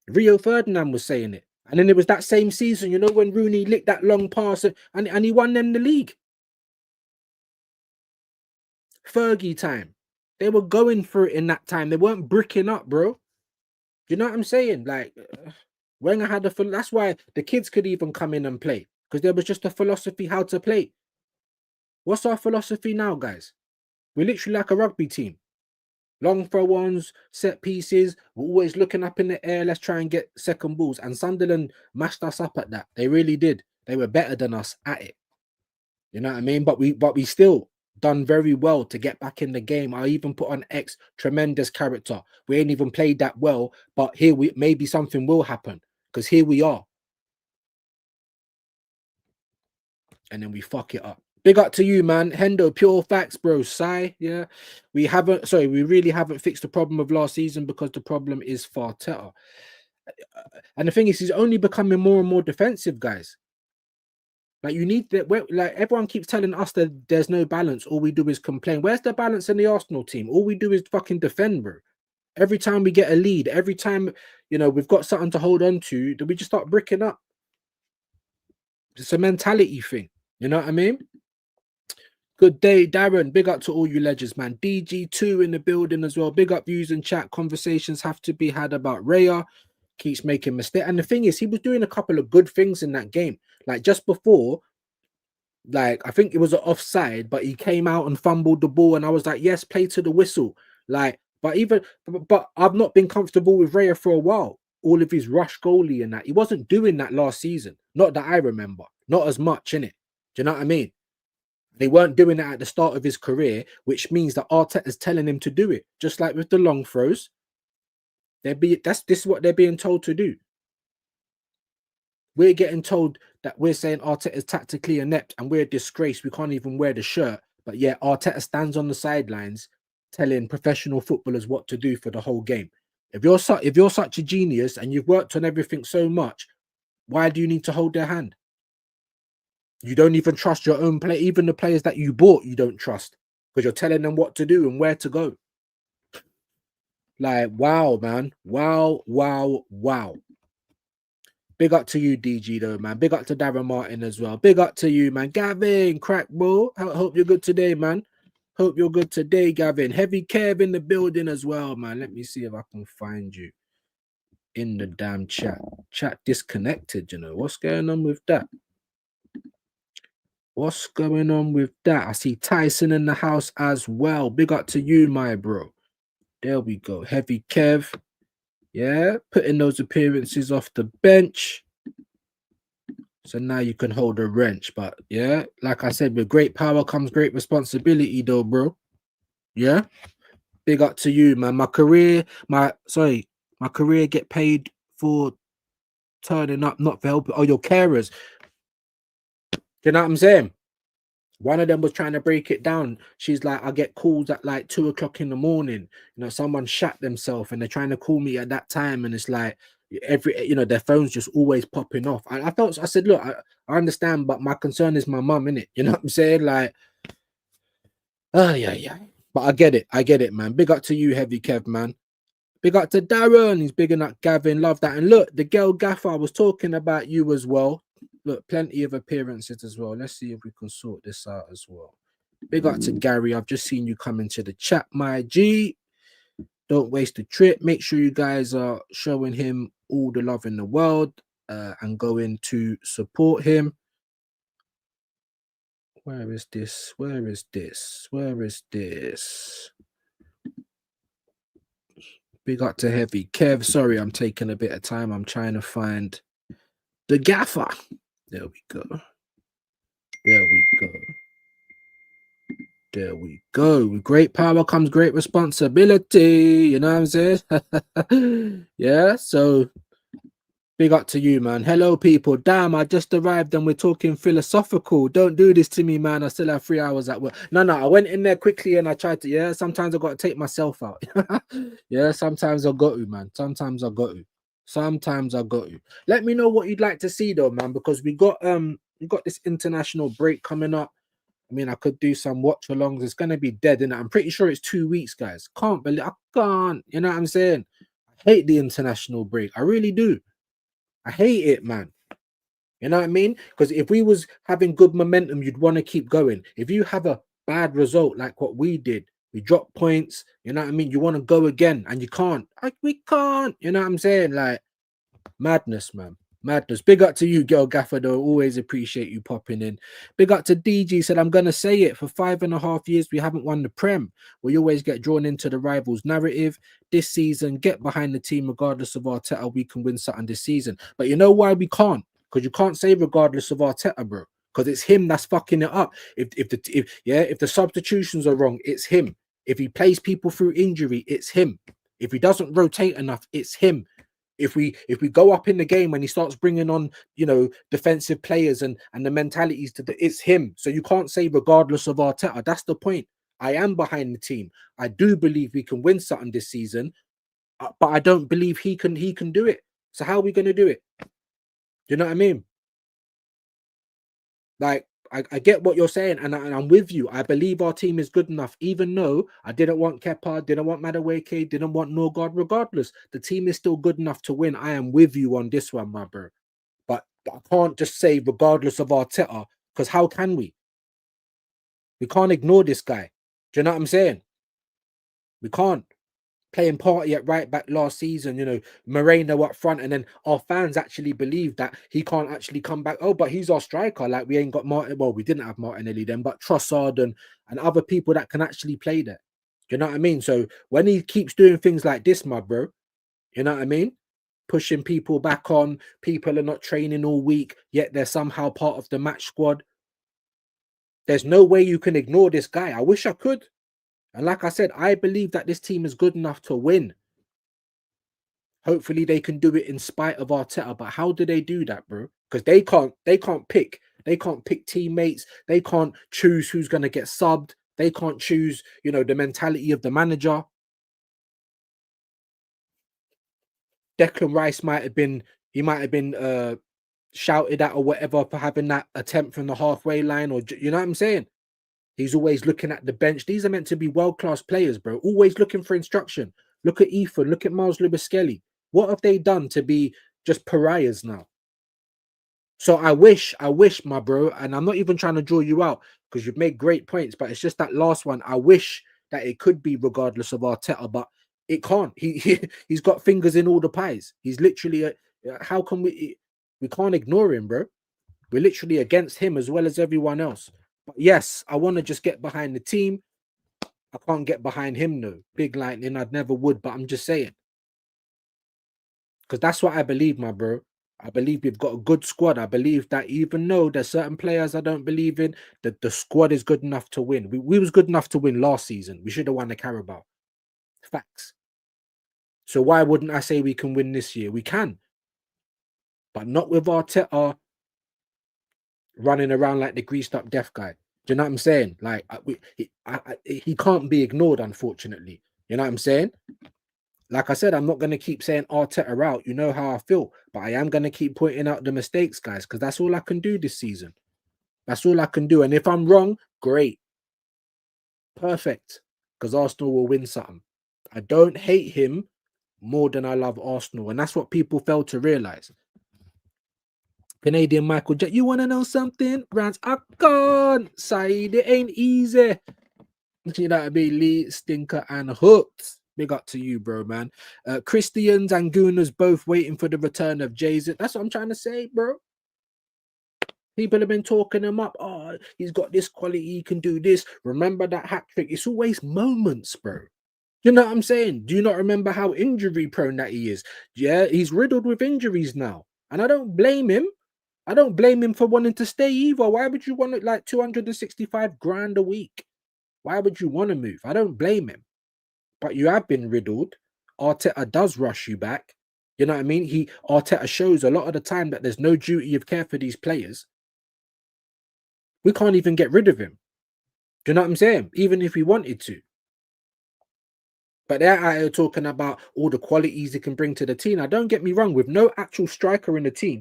Rio Ferdinand was saying it. And then it was that same season, you know, when Rooney licked that long pass and he won them the league. Fergie time. They were going for it in that time. They weren't bricking up, bro. You know what I'm saying? Like, Wenger had that's why the kids could even come in and play, because there was just a philosophy how to play. What's our philosophy now, guys? We're literally like a rugby team. Long throw-ons, set pieces. We're always looking up in the air. Let's try and get second balls. And Sunderland mashed us up at that. They really did. They were better than us at it. You know what I mean? But we still done very well to get back in the game. I even put on X, tremendous character. We ain't even played that well, but here maybe something will happen, because here we are. And then we fuck it up. Big up to you, man. Hendo, pure facts, bro. Sai, yeah. We really haven't fixed the problem of last season, because the problem is Arteta. And the thing is, he's only becoming more and more defensive, guys. Like, you need that. Like, everyone keeps telling us that there's no balance. All we do is complain. Where's the balance in the Arsenal team? All we do is fucking defend, bro. Every time we get a lead, every time, you know, we've got something to hold on to, do we just start bricking up? It's a mentality thing. You know what I mean? Good day, Darren. Big up to all you legends, man. DG2 in the building as well. Big up views and chat. Conversations have to be had about Raya. Keeps making mistakes. And the thing is, he was doing a couple of good things in that game. Like just before, like I think it was an offside, but he came out and fumbled the ball, and I was like, yes, play to the whistle. Like, but I've not been comfortable with Raya for a while. All of his rush goalie and that. He wasn't doing that last season. Not that I remember. Not as much, innit? Do you know what I mean? They weren't doing it at the start of his career, which means that Arteta's telling him to do it. Just like with the long throws, this is what they're being told to do. We're getting told that we're saying Arteta is tactically inept and we're a disgrace. We can't even wear the shirt. But yeah, Arteta stands on the sidelines telling professional footballers what to do for the whole game. If you're such a genius and you've worked on everything so much, why do you need to hold their hand? You don't even trust your own play. Even the players that you bought, you don't trust because you're telling them what to do and where to go. Like, wow, man. Wow, wow, wow. Big up to you, DG, though, man. Big up to Darren Martin as well. Big up to you, man. Gavin, crack ball. Hope you're good today, man. Hope you're good today, Gavin. Heavy Kev in the building as well, man. Let me see if I can find you in the damn chat. Chat disconnected, you know. What's going on with that? What's going on with that? I see Tyson in the house as well. Big up to you, my bro. There we go. Heavy Kev. Yeah, putting those appearances off the bench. So now you can hold a wrench. But yeah, like I said, with great power comes great responsibility, though, bro. Yeah. Big up to you, man. My career get paid for turning up, not for helping. Oh, your carers. You know what I'm saying? One of them was trying to break it down. She's like, I get calls at like 2 o'clock in the morning. You know, someone shot themselves and they're trying to call me at that time. And it's like their phone's just always popping off. I said, look, I understand, but my concern is my mum, innit? You know what I'm saying? Like, yeah. But I get it, man. Big up to you, Heavy Kev, man. Big up to Darren. He's bigging up Gavin. Love that. And look, the girl Gaffer, I was talking about you as well. Look, plenty of appearances as well. Let's see if we can sort this out as well. Big up to Gary. I've just seen you come into the chat, my G. Don't waste the trip. Make sure you guys are showing him all the love in the world and going to support him. Where is this? Where is this? Where is this? Big up to Heavy Kev. Sorry, I'm taking a bit of time. I'm trying to find the Gaffer. There we go. There we go. There we go. With great power comes great responsibility. You know what I'm saying? Yeah. So big up to you, man. Hello, people. Damn, I just arrived and we're talking philosophical. Don't do this to me, man. I still have 3 hours at work. No, I went in there quickly and I tried to. Yeah, sometimes I got to take myself out. Yeah, sometimes I got to, man. Sometimes I got to. Let me know what you'd like to see, though, man, because we got this international break coming up. I mean, I could do some watch-alongs. It's gonna be dead, innit? I'm pretty sure it's 2 weeks, guys. I can't. You know what I'm saying? I hate the international break. I really do. I hate it, man. You know what I mean? Because if we was having good momentum, you'd want to keep going. If you have a bad result like what we did, we drop points. You know what I mean? You want to go again, and you can't. We can't. You know what I'm saying? Like madness, man. Madness. Big up to you, girl Gaffer, though. Always appreciate you popping in. Big up to DG. Said, I'm going to say it. For 5.5 years, we haven't won the Prem. We always get drawn into the rivals' narrative. This season, get behind the team regardless of Arteta. We can win something this season. But you know why we can't? Because you can't say regardless of Arteta, bro. Because it's him that's fucking it up. If the substitutions are wrong, it's him. If he plays people through injury, it's him. If he doesn't rotate enough, it's him. If we go up in the game and he starts bringing on, defensive players and the mentalities it's him. So you can't say regardless of Arteta. That's the point. I am behind the team. I do believe we can win something this season, but I don't believe he can do it. So how are we going to do it? Do you know what I mean? Like, I get what you're saying, and I'm with you. I believe our team is good enough, even though I didn't want Kepa, didn't want Madueke, didn't want Norgard. Regardless, the team is still good enough to win. I am with you on this one, my bro. But I can't just say regardless of Arteta, because how can we? We can't ignore this guy. Do you know what I'm saying? We can't. Playing party at right back last season, Moreno up front, and then our fans actually believe that he can't actually come back. Oh, but he's our striker. Like, we ain't got Martin. Well, we didn't have Martinelli then, but Trossard and other people that can actually play there. Do you know what I mean? So when he keeps doing things like this, my bro, you know what I mean? Pushing people back on, people are not training all week, yet they're somehow part of the match squad. There's no way you can ignore this guy. I wish I could. And like I said, I believe that this team is good enough to win. Hopefully they can do it in spite of Arteta. But how do they do that, bro? Because they can't pick teammates. They can't choose who's gonna get subbed. They can't choose, the mentality of the manager. Declan Rice might have been shouted at or whatever for having that attempt from the halfway line, or you know what I'm saying? He's always looking at the bench. These are meant to be world-class players, bro. Always looking for instruction. Look at Ethan. Look at Miles Lewis-Skelly. What have they done to be just pariahs now? So I wish, my bro, and I'm not even trying to draw you out because you've made great points, but it's just that last one. I wish that it could be regardless of Arteta, but it can't. He's got fingers in all the pies. He's literally how can we can't ignore him, bro. We're literally against him as well as everyone else. But yes, I want to just get behind the team. I can't get behind him, no. Big lightning, I'd never would, but I'm just saying. Because that's what I believe, my bro. I believe we've got a good squad. I believe that even though there's certain players I don't believe in, that the squad is good enough to win. We was good enough to win last season. We should have won the Carabao. Facts. So why wouldn't I say we can win this year? We can. But not with Arteta running around like the greased up deaf guy. Do you know what I'm saying? Like, he can't be ignored, unfortunately. You know what I'm saying? Like I said, I'm not going to keep saying Arteta out. You know how I feel. But I am going to keep pointing out the mistakes, guys, because that's all I can do this season. That's all I can do. And if I'm wrong, great. Perfect. Because Arsenal will win something. I don't hate him more than I love Arsenal. And that's what people fail to realise. Canadian Michael Jet, you want to know something? Rants, I can't say it ain't easy. You know what I mean? Lee, Stinker, and Hooked. Big up to you, bro, man. Christians and Gooners both waiting for the return of Jason. That's what I'm trying to say, bro. People have been talking him up. Oh, he's got this quality. He can do this. Remember that hat trick? It's always moments, bro. You know what I'm saying? Do you not remember how injury prone that he is? Yeah, he's riddled with injuries now. And I don't blame him. I don't blame him for wanting to stay either. Why would you want it like 265 grand a week? Why would you want to move? I don't blame him. But you have been riddled. Arteta does rush you back. You know what I mean? Arteta shows a lot of the time that there's no duty of care for these players. We can't even get rid of him. Do you know what I'm saying? Even if we wanted to. But they're out here talking about all the qualities he can bring to the team. Now, don't get me wrong, with no actual striker in the team,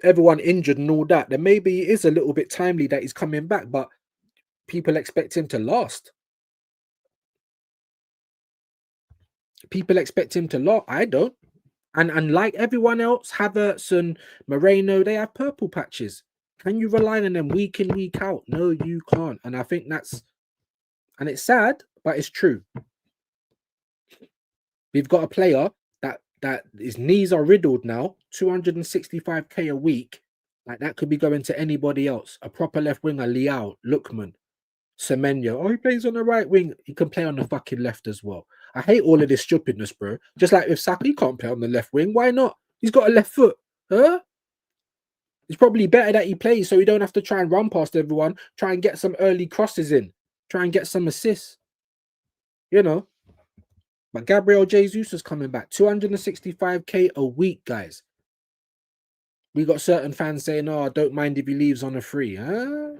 everyone injured and all that, then maybe it is a little bit timely that he's coming back, but people expect him to last. People expect him to last. I don't. And like everyone else, Havertz and Moreno, they have purple patches. Can you rely on them week in, week out? No, you can't. And I think and it's sad, but it's true. We've got a player that his knees are riddled now, 265k a week. Like, that could be going to anybody else. A proper left winger, Liao, Lookman, Semenyo. Oh, he plays on the right wing. He can play on the fucking left as well. I hate all of this stupidness, bro. Just like with Saka, he can't play on the left wing. Why not? He's got a left foot. Huh? It's probably better that he plays so he don't have to try and run past everyone, try and get some early crosses in, try and get some assists. You know. But Gabriel Jesus is coming back. 265k a week, guys. We got certain fans saying, oh, I don't mind if he leaves on a free. Huh?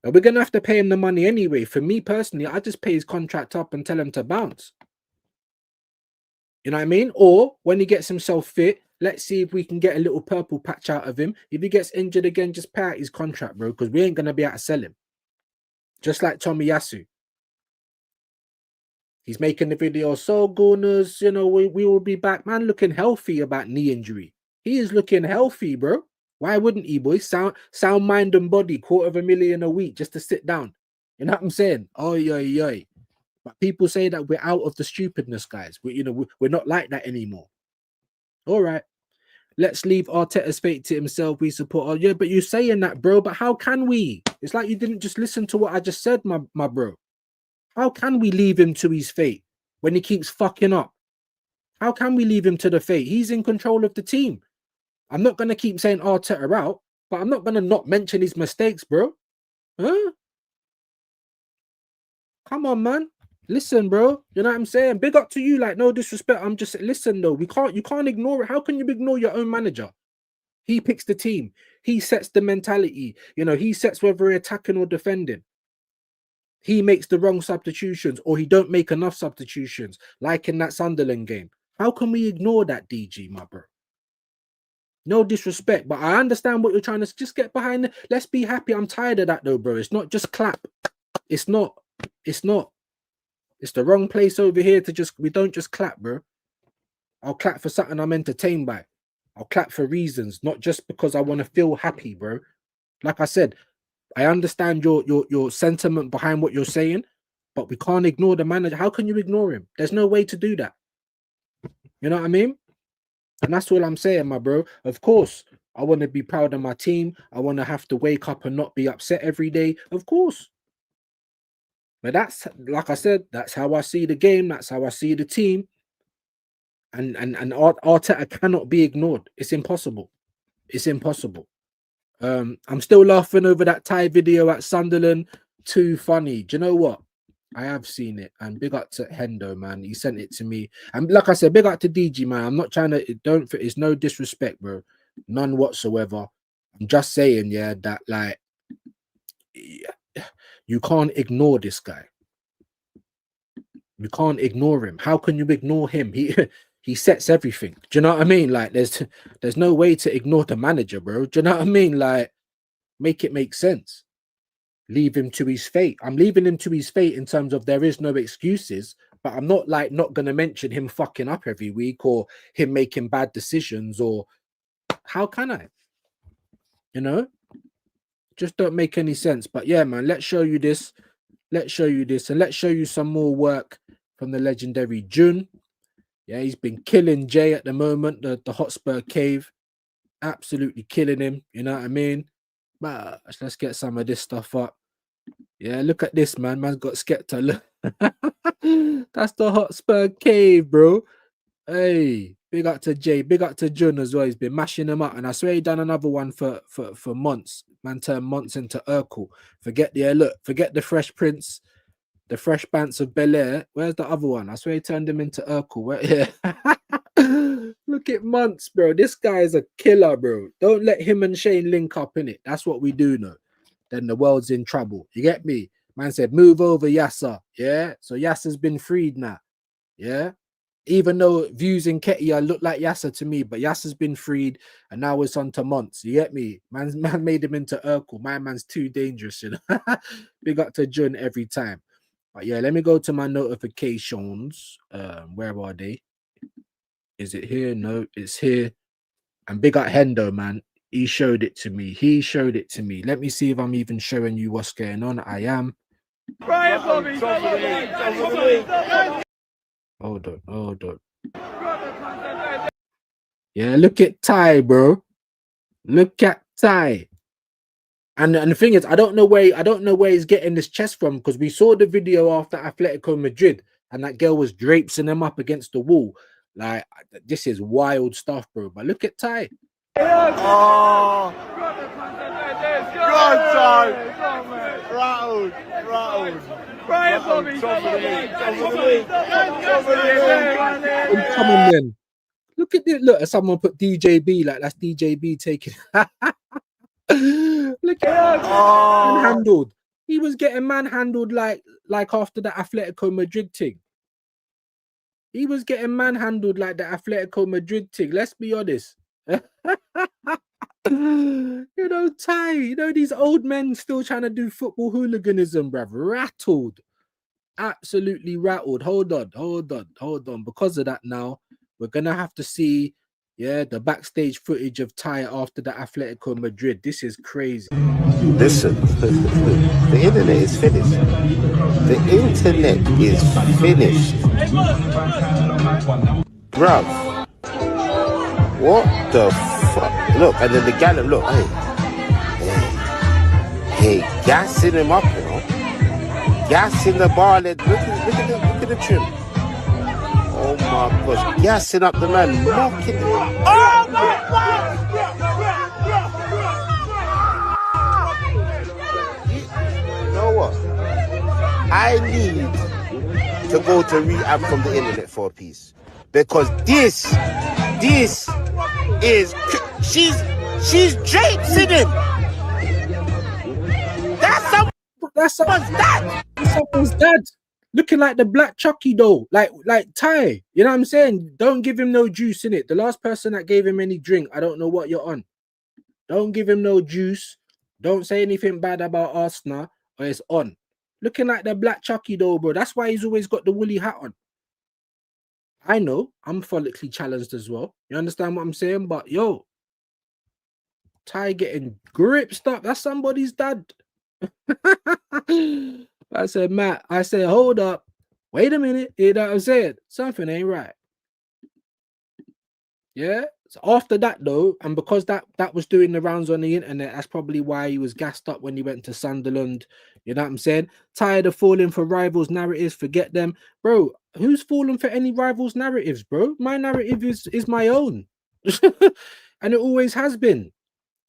We're going to have to pay him the money anyway. For me personally, I just pay his contract up and tell him to bounce. You know what I mean? Or when he gets himself fit, let's see if we can get a little purple patch out of him. If he gets injured again, just pay out his contract, bro, because we ain't going to be able to sell him. Just like Tomiyasu. He's making the video, so Gunners, we will be back. Man, looking healthy about knee injury. He is looking healthy, bro. Why wouldn't he, boy? Sound mind and body, $250,000 a week just to sit down. You know what I'm saying? Oh, yeah. But people say that we're out of the stupidness, guys. We're not like that anymore. All right. Let's leave Arteta's fate to himself. We support. Oh, yeah, but you're saying that, bro. But how can we? It's like you didn't just listen to what I just said, my bro. How can we leave him to his fate when he keeps fucking up? How can we leave him to the fate? He's in control of the team. I'm not going to keep saying Arteta out, but I'm not going to not mention his mistakes, bro. Huh? Come on, man. Listen, bro. You know what I'm saying? Big up to you. Like, no disrespect. I'm just listen though. You can't ignore it. How can you ignore your own manager? He picks the team. He sets the mentality. He sets whether we're attacking or defending. He makes the wrong substitutions, or he don't make enough substitutions, like in that Sunderland game. How can we ignore that, DG, my bro? No disrespect, but I understand what you're trying to just get behind. Let's be happy. I'm tired of that though, bro. It's not just clap. It's not. It's the wrong place over here we don't just clap, bro. I'll clap for something I'm entertained by. I'll clap for reasons, not just because I want to feel happy, bro. Like I said, I understand your sentiment behind what you're saying, but we can't ignore the manager. How can you ignore him? There's no way to do that. You know what I mean? And that's all I'm saying, my bro. Of course, I want to be proud of my team. I want to have to wake up and not be upset every day. Of course. But that's, like I said, that's how I see the game. That's how I see the team. And Arteta cannot be ignored. It's impossible. It's impossible. I'm still laughing over that Thai video at Sunderland. Too funny. Do you know what? I have seen it. And big up to Hendo, man. He sent it to me. And like I said, big up to DG, man. I'm not trying to, it's no disrespect, bro. None whatsoever. I'm just saying, yeah, that like, you can't ignore this guy. You can't ignore him. How can you ignore him? He sets everything. Do you know what I mean? Like, there's no way to ignore the manager, bro. Do you know what I mean? Like, make it make sense. Leave him to his fate. I'm leaving him to his fate in terms of there is no excuses, but I'm not going to mention him fucking up every week or him making bad decisions, or how can I? Just don't make any sense. But yeah, man, let's show you this. Let's show you this, and let's show you some more work from the legendary Jun. Yeah, he's been killing Jay at the moment, the Hotspur Cave. Absolutely killing him, you know what I mean? But let's get some of this stuff up. Yeah, look at this, man. Man's got Skepta. Look. That's the Hotspur Cave, bro. Hey, big up to Jay, big up to Jun as well. He's been mashing them up, and I swear he done another one for months. Man turned months into Urkel. Forget the Fresh Prince, the Fresh Bants of Bel Air. Where's the other one? I swear he turned him into Urkel. Yeah. Look at months, bro. This guy is a killer, bro. Don't let him and Shane link up in it. That's what we do know. Then the world's in trouble. You get me? Man said, move over, Yasser. Yeah. So Yasser's been freed now. Yeah. Even though views in Ketia look like Yasser to me, but Yasser's been freed, and now it's on to Monts. You get me? Man made him into Urkel. My man's too dangerous, you know. Big up to Jun every time. But yeah, let me go to my notifications. Where are they? Is it here? No, it's here. And big up Hendo, man. He showed it to me. Let me see if I'm even showing you what's going on. I am. Hold on. Yeah, look at Ty, bro. Look at Ty. And the thing is, I don't know where he's getting this chest from, because we saw the video after Atletico Madrid, and that girl was draping him up against the wall. Like, this is wild stuff, bro. But look at Ty. Oh, God, Ty. Rattled. Come on, then. Look at this. Look, someone put DJB, like that's DJB taking. Look at manhandled. He was getting manhandled like after the Atletico Madrid thing. He was getting manhandled like the Atletico Madrid thing. Let's be honest. Ty, these old men still trying to do football hooliganism, bruv. Rattled. Absolutely rattled. Hold on. Because of that now, we're going to have to see Yeah, the backstage footage of Ty after the Atletico Madrid. This is crazy. Listen, the internet is finished. The internet is finished. Bruv, what the fuck? Look, and then the gallon, look, hey, gassing him up, you know. Gassing the bar, look at the trim. Oh my gosh, gassing up the man, knocking him. Oh my God! You know what? I need to go to rehab from the internet for a piece. Because this is, she's draping him. That's someone's dad. Looking like the black Chucky though, like Ty. You know what I'm saying? Don't give him no juice in it. The last person that gave him any drink, I don't know what you're on. Don't give him no juice. Don't say anything bad about Arsenal, or it's on. Looking like the black Chucky though, bro. That's why he's always got the woolly hat on. I know I'm follically challenged as well. You understand what I'm saying? But yo, Ty getting gripped up. That's somebody's dad. I said, Matt, hold up. Wait a minute. You know what I'm saying? Something ain't right. Yeah. So after that, though, and because that was doing the rounds on the internet, that's probably why he was gassed up when he went to Sunderland. You know what I'm saying? Tired of falling for rivals' narratives, forget them. Bro, who's falling for any rivals' narratives, bro? My narrative is my own. And it always has been.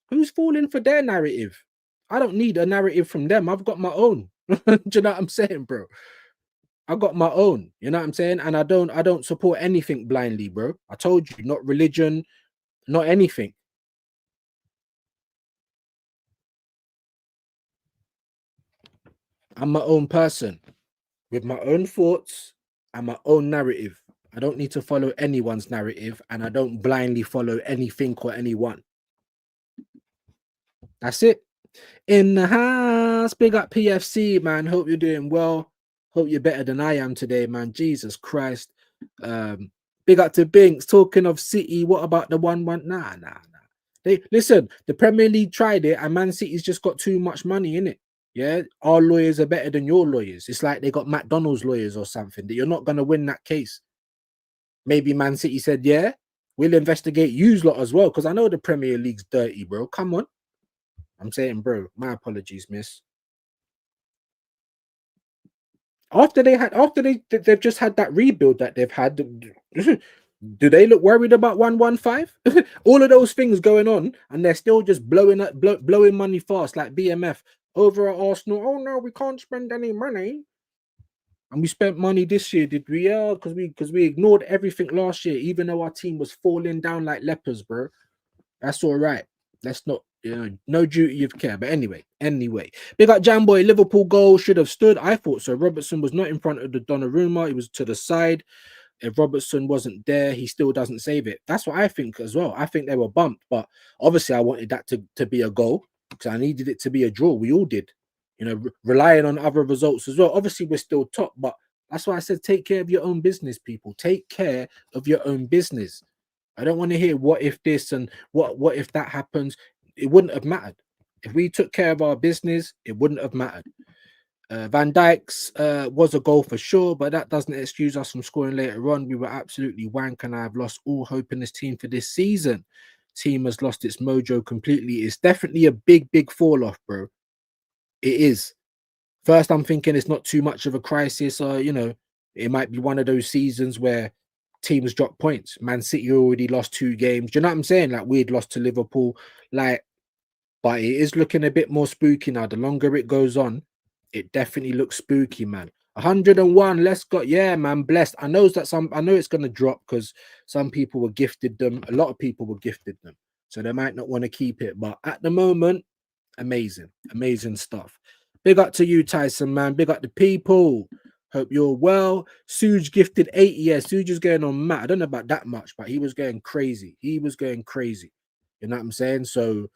Who's falling for their narrative? I don't need a narrative from them. I've got my own. Do you know what I'm saying, bro? I got my own. You know what I'm saying? And I don't support anything blindly, bro. I told you, not religion, not anything. I'm my own person with my own thoughts and my own narrative. I don't need to follow anyone's narrative, and I don't blindly follow anything or anyone. That's it. In the house, big up PFC, man. Hope you're doing well. Hope you're better than I am today, man. Jesus Christ. Big up to Binks. Talking of City, what about the 1-1? Nah. They listen, the Premier League tried it, and Man City's just got too much money in it. Yeah, our lawyers are better than your lawyers. It's like they got McDonald's lawyers or something. That you're not gonna win that case. Maybe Man City said, yeah, we'll investigate yous lot as well, because I know the Premier League's dirty, bro. Come on. I'm saying, bro, my apologies, miss. They've just had that rebuild that they've had. Do they look worried about 115? All of those things going on, and they're still just blowing money fast like BMF over at Arsenal. Oh no, we can't spend any money. And we spent money this year, did we? Yeah, because we ignored everything last year, even though our team was falling down like lepers, bro. That's all right. Let's not, no duty of care. But anyway, big up Jamboy. Liverpool goal should have stood. I thought so. Robertson was not in front of the Donnarumma. He was to the side. If Robertson wasn't there, he still doesn't save it. That's what I think as well. I think they were bumped, but obviously I wanted that to be a goal because I needed it to be a draw. We all did, relying on other results as well. Obviously we're still top, but that's why I said take care of your own business, people. Take care of your own business. I don't want to hear what if this and what if that happens. It wouldn't have mattered. If we took care of our business, it wouldn't have mattered. Van Dijk's was a goal for sure, but that doesn't excuse us from scoring later on. We were absolutely wank, and I've lost all hope in this team for this season. Team has lost its mojo completely. It's definitely a big fall off, bro. It is. First, I'm thinking it's not too much of a crisis, or it might be one of those seasons where teams drop points. Man City already lost 2 games. Do you know what I'm saying? Like we'd lost to Liverpool, but it is looking a bit more spooky now. The longer it goes on, it definitely looks spooky, man. 101, let's go. Yeah, man, blessed. I know it's gonna drop because some people were gifted them. A lot of people were gifted them, so they might not want to keep it. But at the moment, amazing stuff. Big up to you, Tyson, man. Big up the people. Hope you're well. Suge gifted 80. Yeah, Suge is going on mad. I don't know about that much, but he was going crazy. You know what I'm saying? So,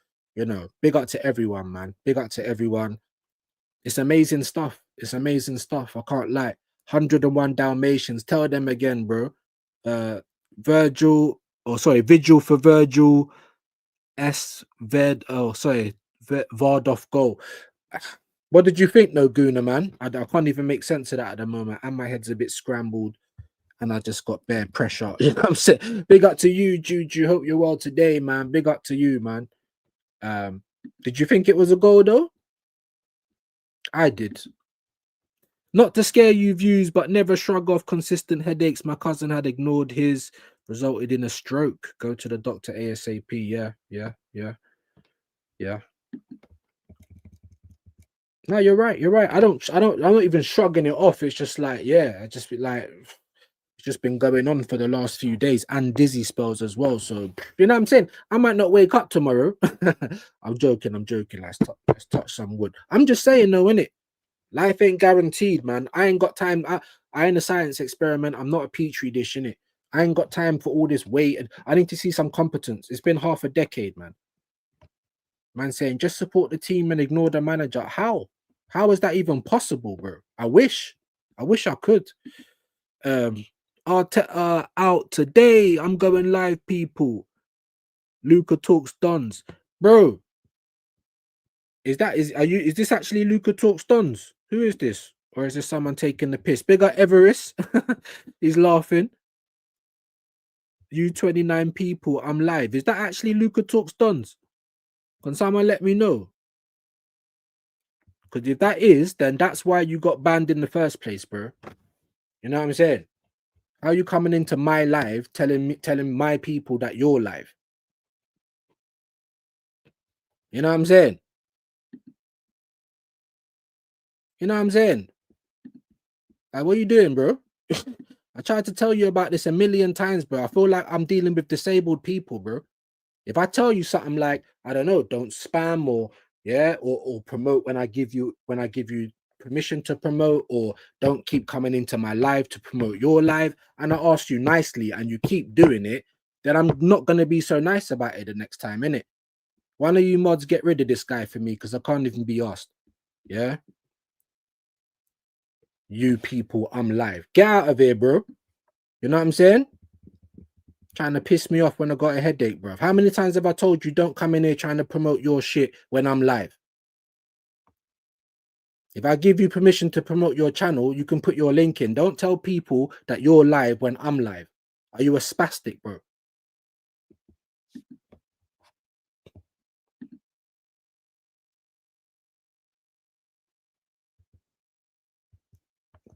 big up to everyone, man. Big up to everyone. It's amazing stuff. I can't lie. 101 Dalmatians. Tell them again, bro. Virgil Vigil for Virgil. Vardoff goal. What did you think, no Gooner, man? I can't even make sense of that at the moment, and my head's a bit scrambled, and I just got bare pressure. You know what I'm saying? Big up to you, Juju. Hope you're well today, man. Big up to you, man. Did you think it was a goal though? I did. Not to scare you views, but never shrug off consistent headaches. My cousin had ignored his, resulted in a stroke. Go to the doctor ASAP. Yeah. No, you're right. I'm not even shrugging it off. It's just like, yeah, it's just been going on for the last few days and dizzy spells as well. So, you know what I'm saying? I might not wake up tomorrow. I'm joking. Let's touch some wood. I'm just saying, though, innit? Life ain't guaranteed, man. I ain't got time. I ain't a science experiment. I'm not a petri dish, innit? I ain't got time for all this wait. And I need to see some competence. It's been half a decade, man. Man saying, just support the team and ignore the manager. How? How is that even possible, bro? I wish I could. Arteta out today. I'm going live, people. Luca talks dons, bro. Is this actually Luca talks dons? Who is this? Or is this someone taking the piss? Bigger Everest. He's laughing. You 29 people. I'm live. Is that actually Luca talks dons? Can someone let me know? Because if that is, then that's why you got banned in the first place, bro. You know what I'm saying? How are you coming into my live telling my people that you're live? You know what I'm saying? You know what I'm saying? Like, what are you doing, bro? I tried to tell you about this a million times, bro. I feel like I'm dealing with disabled people, bro. If I tell you something like, I don't know, don't spam or promote when I give you permission to promote, or don't keep coming into my live to promote your live, and I ask you nicely and you keep doing it, then I'm not gonna be so nice about it the next time, innit? One of you mods get rid of this guy for me because I can't even be asked. Yeah. You people, I'm live. Get out of here, bro. You know what I'm saying? Trying to piss me off when I got a headache, bro. How many times have I told you don't come in here trying to promote your shit when I'm live? If I give you permission to promote your channel, you can put your link in. Don't tell people that you're live when I'm live. Are you a spastic, bro?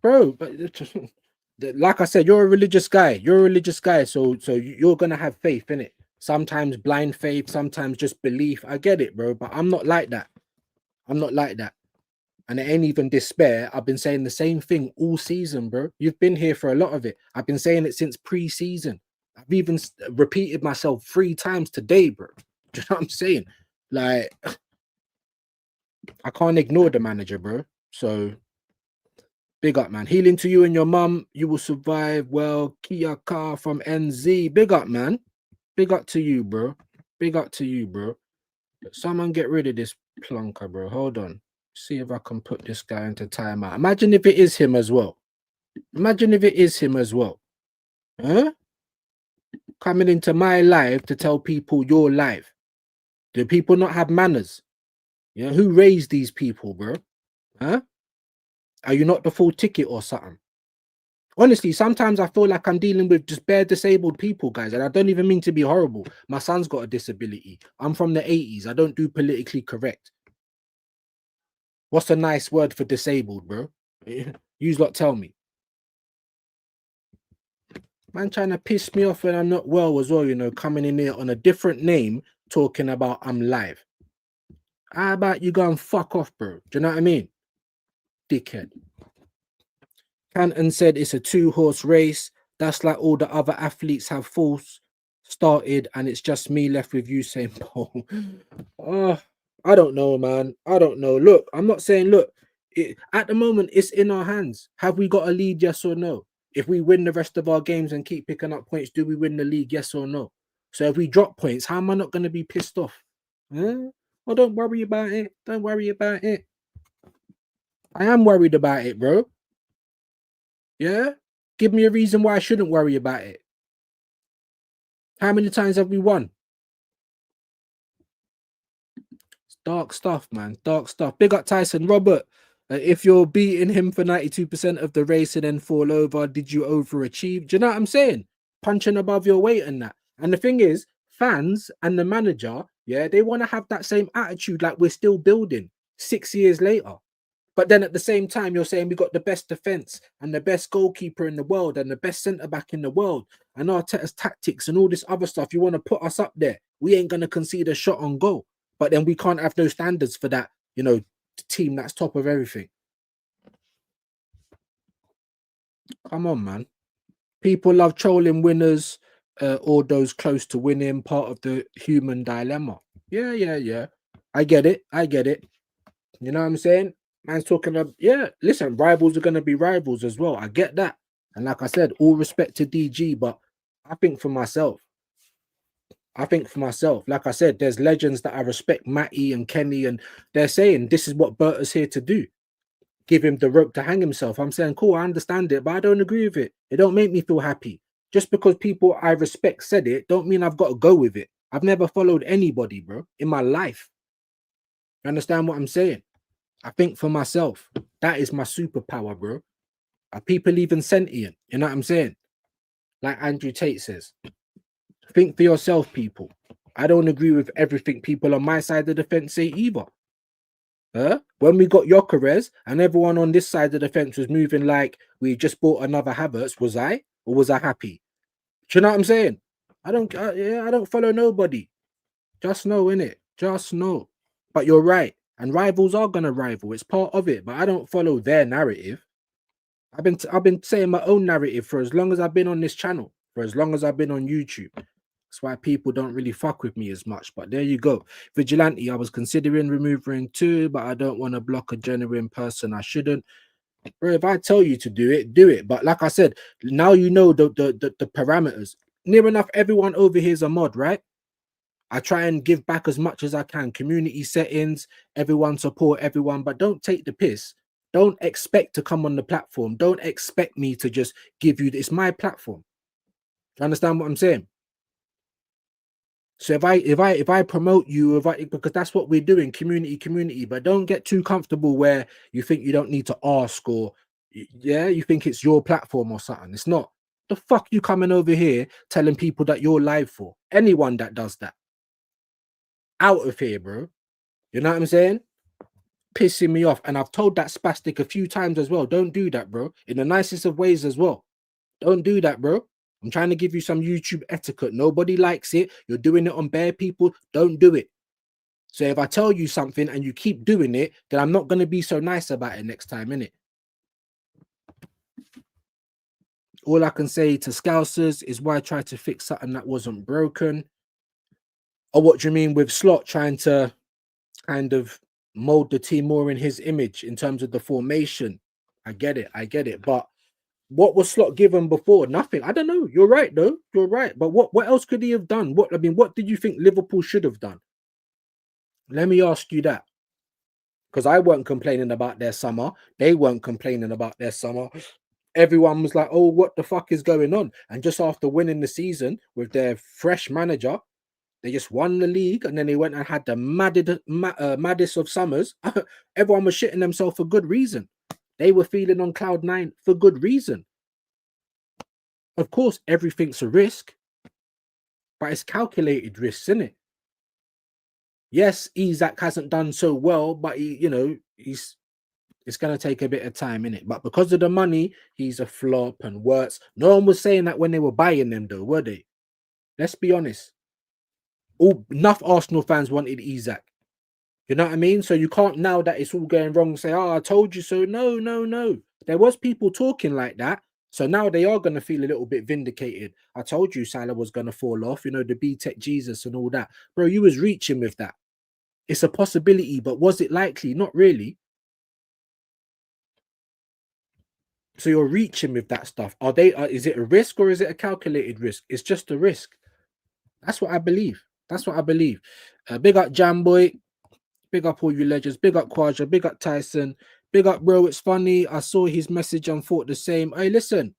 Bro, but like I said, you're a religious guy. So you're gonna have faith in it. Sometimes blind faith, sometimes just belief. I get it, bro, but I'm not like that. And it ain't even despair. I've been saying the same thing all season, bro. You've been here for a lot of it. I've been saying it since pre-season. I've even repeated myself 3 times today, bro. Do you know what I'm saying? Like, I can't ignore the manager, bro. So, big up, man. Healing to you and your mum. You will survive. Well, Kia Car from NZ. Big up, man. Big up to you, bro. Big up to you, bro. Someone get rid of this plonker, bro. Hold on. See if I can put this guy into timeout. Imagine if it is him as well. Huh? Coming into my live to tell people you're live. Do people not have manners? Yeah, who raised these people, bro? Huh? Are you not the full ticket or something? Honestly, sometimes I feel like I'm dealing with just bare disabled people, guys, and I don't even mean to be horrible. My son's got a disability. I'm from the 80s. I don't do politically correct. What's a nice word for disabled, bro? You lot tell me. Man trying to piss me off when I'm not well as well, you know, coming in here on a different name, talking about I'm live. How about you go and fuck off, bro? Do you know what I mean? Dickhead. Canton said it's a 2-horse race. That's like all the other athletes have false started, and it's just me left with Usain Bolt. Oh, I don't know, man. I don't know. Look, I'm not saying, look, at the moment, it's in our hands. Have we got a lead, yes or no? If we win the rest of our games and keep picking up points, do we win the league, yes or no? So if we drop points, how am I not going to be pissed off? Huh? Well, don't worry about it. Don't worry about it. I am worried about it, bro. Yeah? Give me a reason why I shouldn't worry about it. How many times have we won? It's dark stuff, man. Dark stuff. Big up Tyson. Robert, if you're beating him for 92% of the race and then fall over, did you overachieve? Do you know what I'm saying? Punching above your weight and that. And the thing is, fans and the manager, yeah, they want to have that same attitude like we're still building 6 years later. But then at the same time, you're saying we got the best defense and the best goalkeeper in the world and the best centre back in the world and Arteta's tactics and all this other stuff. You want to put us up there. We ain't going to concede a shot on goal. But then we can't have no standards for that, you know, team that's top of everything. Come on, man. People love trolling winners or those close to winning, part of the human dilemma. Yeah. I get it. You know what I'm saying? Man's talking about, yeah, listen, rivals are going to be rivals as well. I get that. And like I said, all respect to DG, but I think for myself, like I said, there's legends that I respect, Matty and Kenny, and they're saying this is what Berta's here to do. Give him the rope to hang himself. I'm saying, cool, I understand it, but I don't agree with it. It don't make me feel happy. Just because people I respect said it, don't mean I've got to go with it. I've never followed anybody, bro, in my life. You understand what I'm saying? I think for myself, that is my superpower, bro. Are people even sentient? You know what I'm saying? Like Andrew Tate says, think for yourself, people. I don't agree with everything people on my side of the fence say either. When we got Gyökeres and everyone on this side of the fence was moving like we just bought another Havertz, was I? Or was I happy? Do you know what I'm saying? I don't follow nobody. Just know, innit? Just know. But you're right. And rivals are gonna rival. It's part of it. But I don't follow their narrative. I've been saying my own narrative for as long as I've been on this channel, for as long as I've been on YouTube. That's why people don't really fuck with me as much. But there you go. Vigilante, I was considering removing too, but I don't want to block a genuine person. I shouldn't. Bro, if I tell you to do it, do it. But like I said, now you know the parameters. Near enough, everyone over here is a mod, right? I try and give back as much as I can. Community settings, everyone support everyone, but don't take the piss. Don't expect to come on the platform. Don't expect me to just give you this. It's my platform. You understand what I'm saying? So if I promote you, because that's what we're doing, community, but don't get too comfortable where you think you don't need to ask, or you think it's your platform or something. It's not. The fuck you coming over here telling people that you're live for? Anyone that does that, out of here, bro. You know what I'm saying? Pissing me off. And I've told that spastic a few times as well. Don't do that, bro. In the nicest of ways as well. Don't do that, bro. I'm trying to give you some YouTube etiquette. Nobody likes it. You're doing it on bare people. Don't do it. So if I tell you something and you keep doing it, then I'm not going to be so nice about it next time, innit? All I can say to Scousers is why I tried to fix something that wasn't broken. Or what do you mean with Slot trying to kind of mold the team more in his image in terms of the formation? I get it. But what was Slot given before? Nothing. I don't know. You're right, though. You're right. But what else could he have done? What did you think Liverpool should have done? Let me ask you that. Because I weren't complaining about their summer. They weren't complaining about their summer. Everyone was like, oh, what the fuck is going on? And just after winning the season with their fresh manager, they just won the league, and then they went and had the maddest of summers. Everyone was shitting themselves for good reason. They were feeling on cloud nine for good reason. Of course, everything's a risk, but it's calculated risks, isn't it? Yes, Isaac hasn't done so well, but it's going to take a bit of time, innit? But because of the money, he's a flop and worse. No one was saying that when they were buying them, though, were they? Let's be honest. Enough Arsenal fans wanted Isaac. You know what I mean? So you can't, now that it's all going wrong, say, oh, I told you so. No. There was people talking like that. So now they are going to feel a little bit vindicated. I told you Salah was going to fall off, the B-Tech Jesus and all that. Bro, you was reaching with that. It's a possibility, but was it likely? Not really. So you're reaching with that stuff. Is it a risk or is it a calculated risk? It's just a risk. That's what I believe. Big up Jamboy. Big up all you legends. Big up Quadra. Big up Tyson. Big up, bro. It's funny. I saw his message and thought the same. Hey, listen.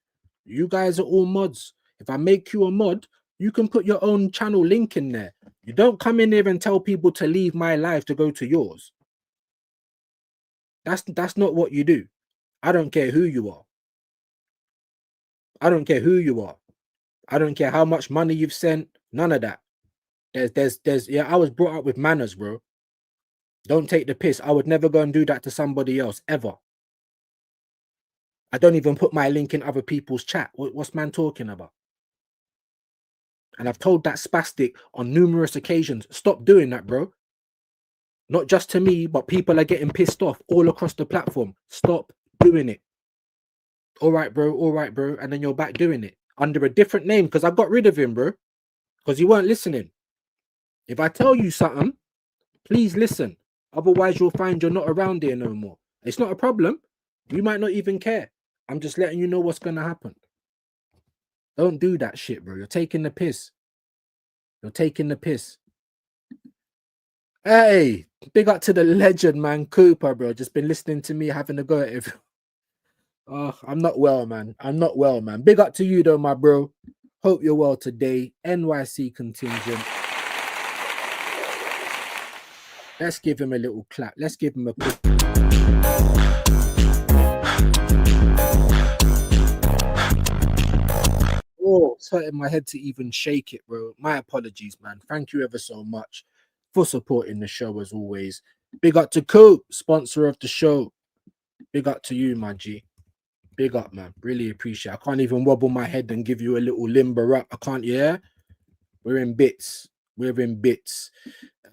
You guys are all mods. If I make you a mod, You can put your own channel link in there. You don't come in here and tell people to leave my live to go to yours. That's not what you do. I don't care who you are. I don't care who you are. I don't care how much money you've sent. None of that. There's yeah, I was brought up with manners, bro. Don't take the piss. I would never go and do that to somebody else, ever. I don't even put my link in other people's chat. What's man talking about? And I've told that spastic on numerous occasions, stop doing that, bro. Not just to me, but people are getting pissed off all across the platform. Stop doing it. All right, bro. All right, bro. And then you're back doing it under a different name because I got rid of him, bro. Because you weren't listening. If I tell you something, please listen. Otherwise, you'll find you're not around here no more. It's not a problem. You might not even care. I'm just letting you know what's going to happen. Don't do that shit, bro. You're taking the piss. You're taking the piss. Hey, big up to the legend, man. Cooper, bro. Just been listening to me having a go at it. Oh, I'm not well, man. I'm not well, man. Big up to you, though, my bro. Hope you're well today. NYC contingent. Let's give him a little clap. Let's give him a quick. Oh, it's hurting my head to even shake it, bro. My apologies, man. Thank you ever so much for supporting the show as always. Big up to Coop, sponsor of the show. Big up to you, my G. Big up, man. Really appreciate it. I can't even wobble my head and give you a little limber up. I can't, yeah? We're in bits. We're in bits.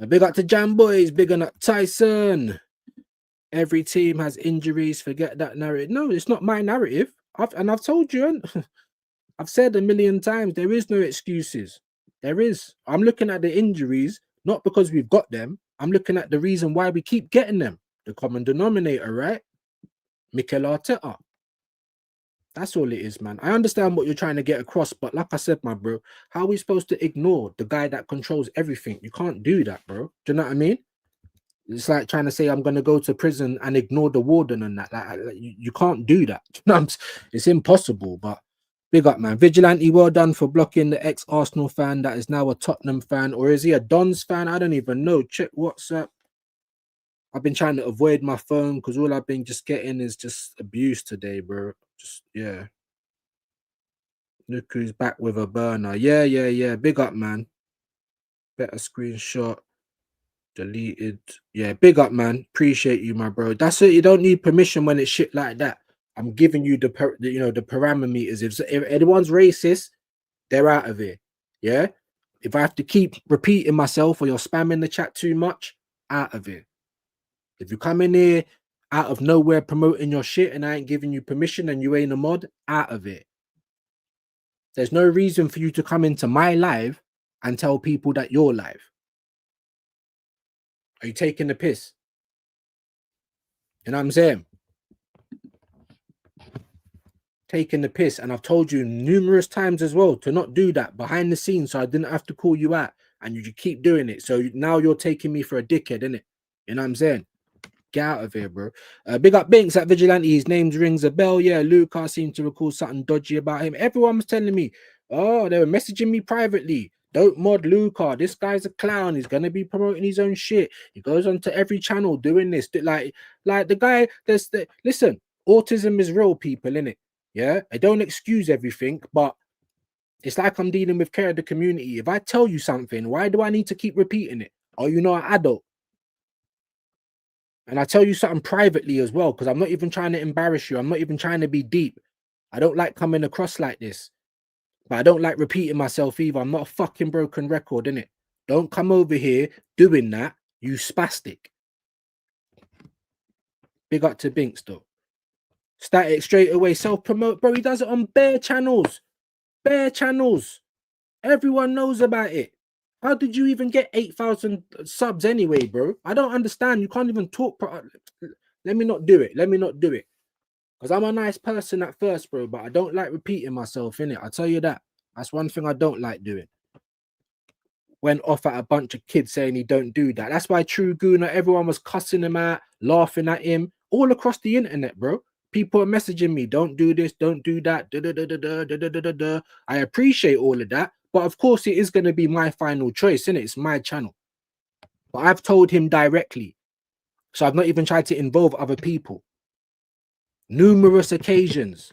Big up to Jam Boys. Big up Tyson. Every team has injuries. Forget that narrative. No, it's not my narrative. I've told you. I've said a million times, there is no excuses. There is. I'm looking at the injuries, not because we've got them. I'm looking at the reason why we keep getting them. The common denominator, right? Mikel Arteta. That's all it is, man. I understand what you're trying to get across, but like I said, my bro, how are we supposed to ignore the guy that controls everything? You can't do that, bro. Do you know what I mean? It's like trying to say I'm going to go to prison and ignore the warden and that. Like you can't do that. It's impossible, but big up, man. Vigilante, well done for blocking the ex-Arsenal fan that is now a Tottenham fan. Or is he a Dons fan? I don't even know. Check WhatsApp. I've been trying to avoid my phone because all I've been just getting is just abuse today, bro. Just, yeah. Look who's back with a burner. Yeah. Big up, man. Better screenshot. Deleted. Yeah, big up, man. Appreciate you, my bro. That's it. You don't need permission when it's shit like that. I'm giving you the parameters. If anyone's racist, they're out of here. Yeah. If I have to keep repeating myself or you're spamming the chat too much, out of here. If you come in here out of nowhere promoting your shit and I ain't giving you permission and you ain't a mod, out of it. There's no reason for you to come into my live and tell people that you're live. Are you taking the piss? You know what I'm saying? Taking the piss. And I've told you numerous times as well to not do that behind the scenes so I didn't have to call you out. And you keep doing it. So now you're taking me for a dickhead, innit? You know what I'm saying? Get out of here, bro. Big up Binks at Vigilante. His name rings a bell. Yeah, Luca seemed to recall something dodgy about him. Everyone was telling me, oh, they were messaging me privately. Don't mod Luca. This guy's a clown. He's gonna be promoting his own shit. He goes onto every channel doing this. Like the guy. Listen. Autism is real, people, innit? Yeah, I don't excuse everything, but it's like I'm dealing with care of the community. If I tell you something, why do I need to keep repeating it? Are you not an adult? And I tell you something privately as well, because I'm not even trying to embarrass you. I'm not even trying to be deep. I don't like coming across like this. But I don't like repeating myself either. I'm not a fucking broken record, innit? Don't come over here doing that, you spastic. Big up to Binks, though. Static straight away, self-promote. Bro, he does it on bare channels. Bare channels. Everyone knows about it. How did you even get 8,000 subs anyway, bro? I don't understand. You can't even talk. Let me not do it. Because I'm a nice person at first, bro, but I don't like repeating myself, innit? I tell you that. That's one thing I don't like doing. Went off at a bunch of kids saying he don't do that. That's why True Gooner, everyone was cussing him out, laughing at him, all across the internet, bro. People are messaging me, don't do this, don't do that. I appreciate all of that, But of course, it is going to be my final choice, isn't it? It's my channel. But I've told him directly. So I've not even tried to involve other people. Numerous occasions.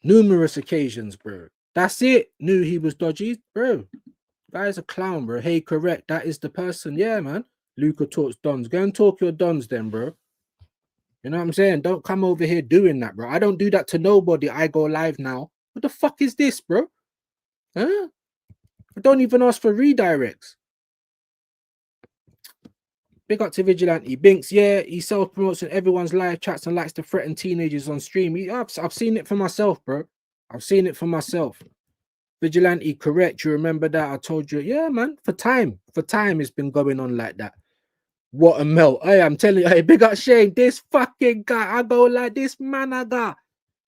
Numerous occasions, bro. That's it. Knew he was dodgy, bro. Guy's a clown, bro. Hey, correct. That is the person. Yeah, man. Luca talks dons. Go and talk your dons then, bro. You know what I'm saying? Don't come over here doing that, bro. I don't do that to nobody. I go live now. What the fuck is this, bro? Huh? I don't even ask for redirects. Big up to Vigilante. Binks, yeah, he self-promotes in everyone's live chats and likes to threaten teenagers on stream. I've seen it for myself, bro. I've seen it for myself. Vigilante, correct. You remember that? I told you. Yeah, man. For time. It's been going on like that. What a melt. Hey, I'm telling you. Hey, big up Shane. This fucking guy. I go like this, man. I got.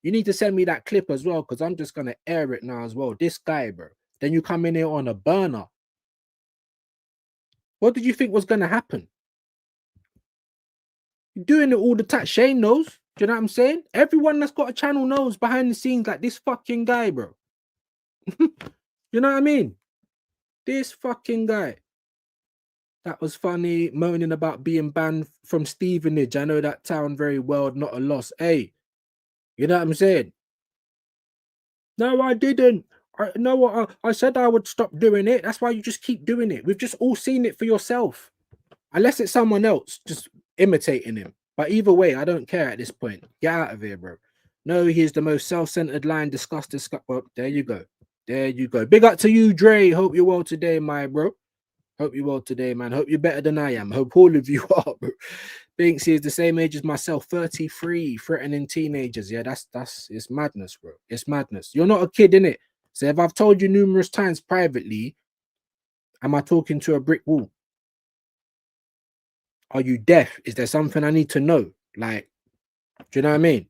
You need to send me that clip as well, because I'm just going to air it now as well. This guy, bro. Then you come in here on a burner. What did you think was going to happen? You're doing it all the time. Shane knows. Do you know what I'm saying? Everyone that's got a channel knows behind the scenes like this fucking guy, bro. You know what I mean? This fucking guy. That was funny. Moaning about being banned from Stevenage. I know that town very well. Not a loss. Hey, you know what I'm saying? No, I didn't. I said I would stop doing it. That's why you just keep doing it. We've just all seen it for yourself. Unless it's someone else just imitating him. But either way, I don't care at this point. Get out of here, bro. No, he's the most self-centered line. Disgusting. Well, there you go. There you go. Big up to you, Dre. Hope you're well today, my bro. Hope you're well today, man. Hope you're better than I am. Hope all of you are, bro. Binksy is the same age as myself, 33, threatening teenagers. Yeah, it's madness, bro. It's madness. You're not a kid, innit? So if I've told you numerous times privately, am I talking to a brick wall? Are you deaf? Is there something I need to know? Like, do you know what I mean?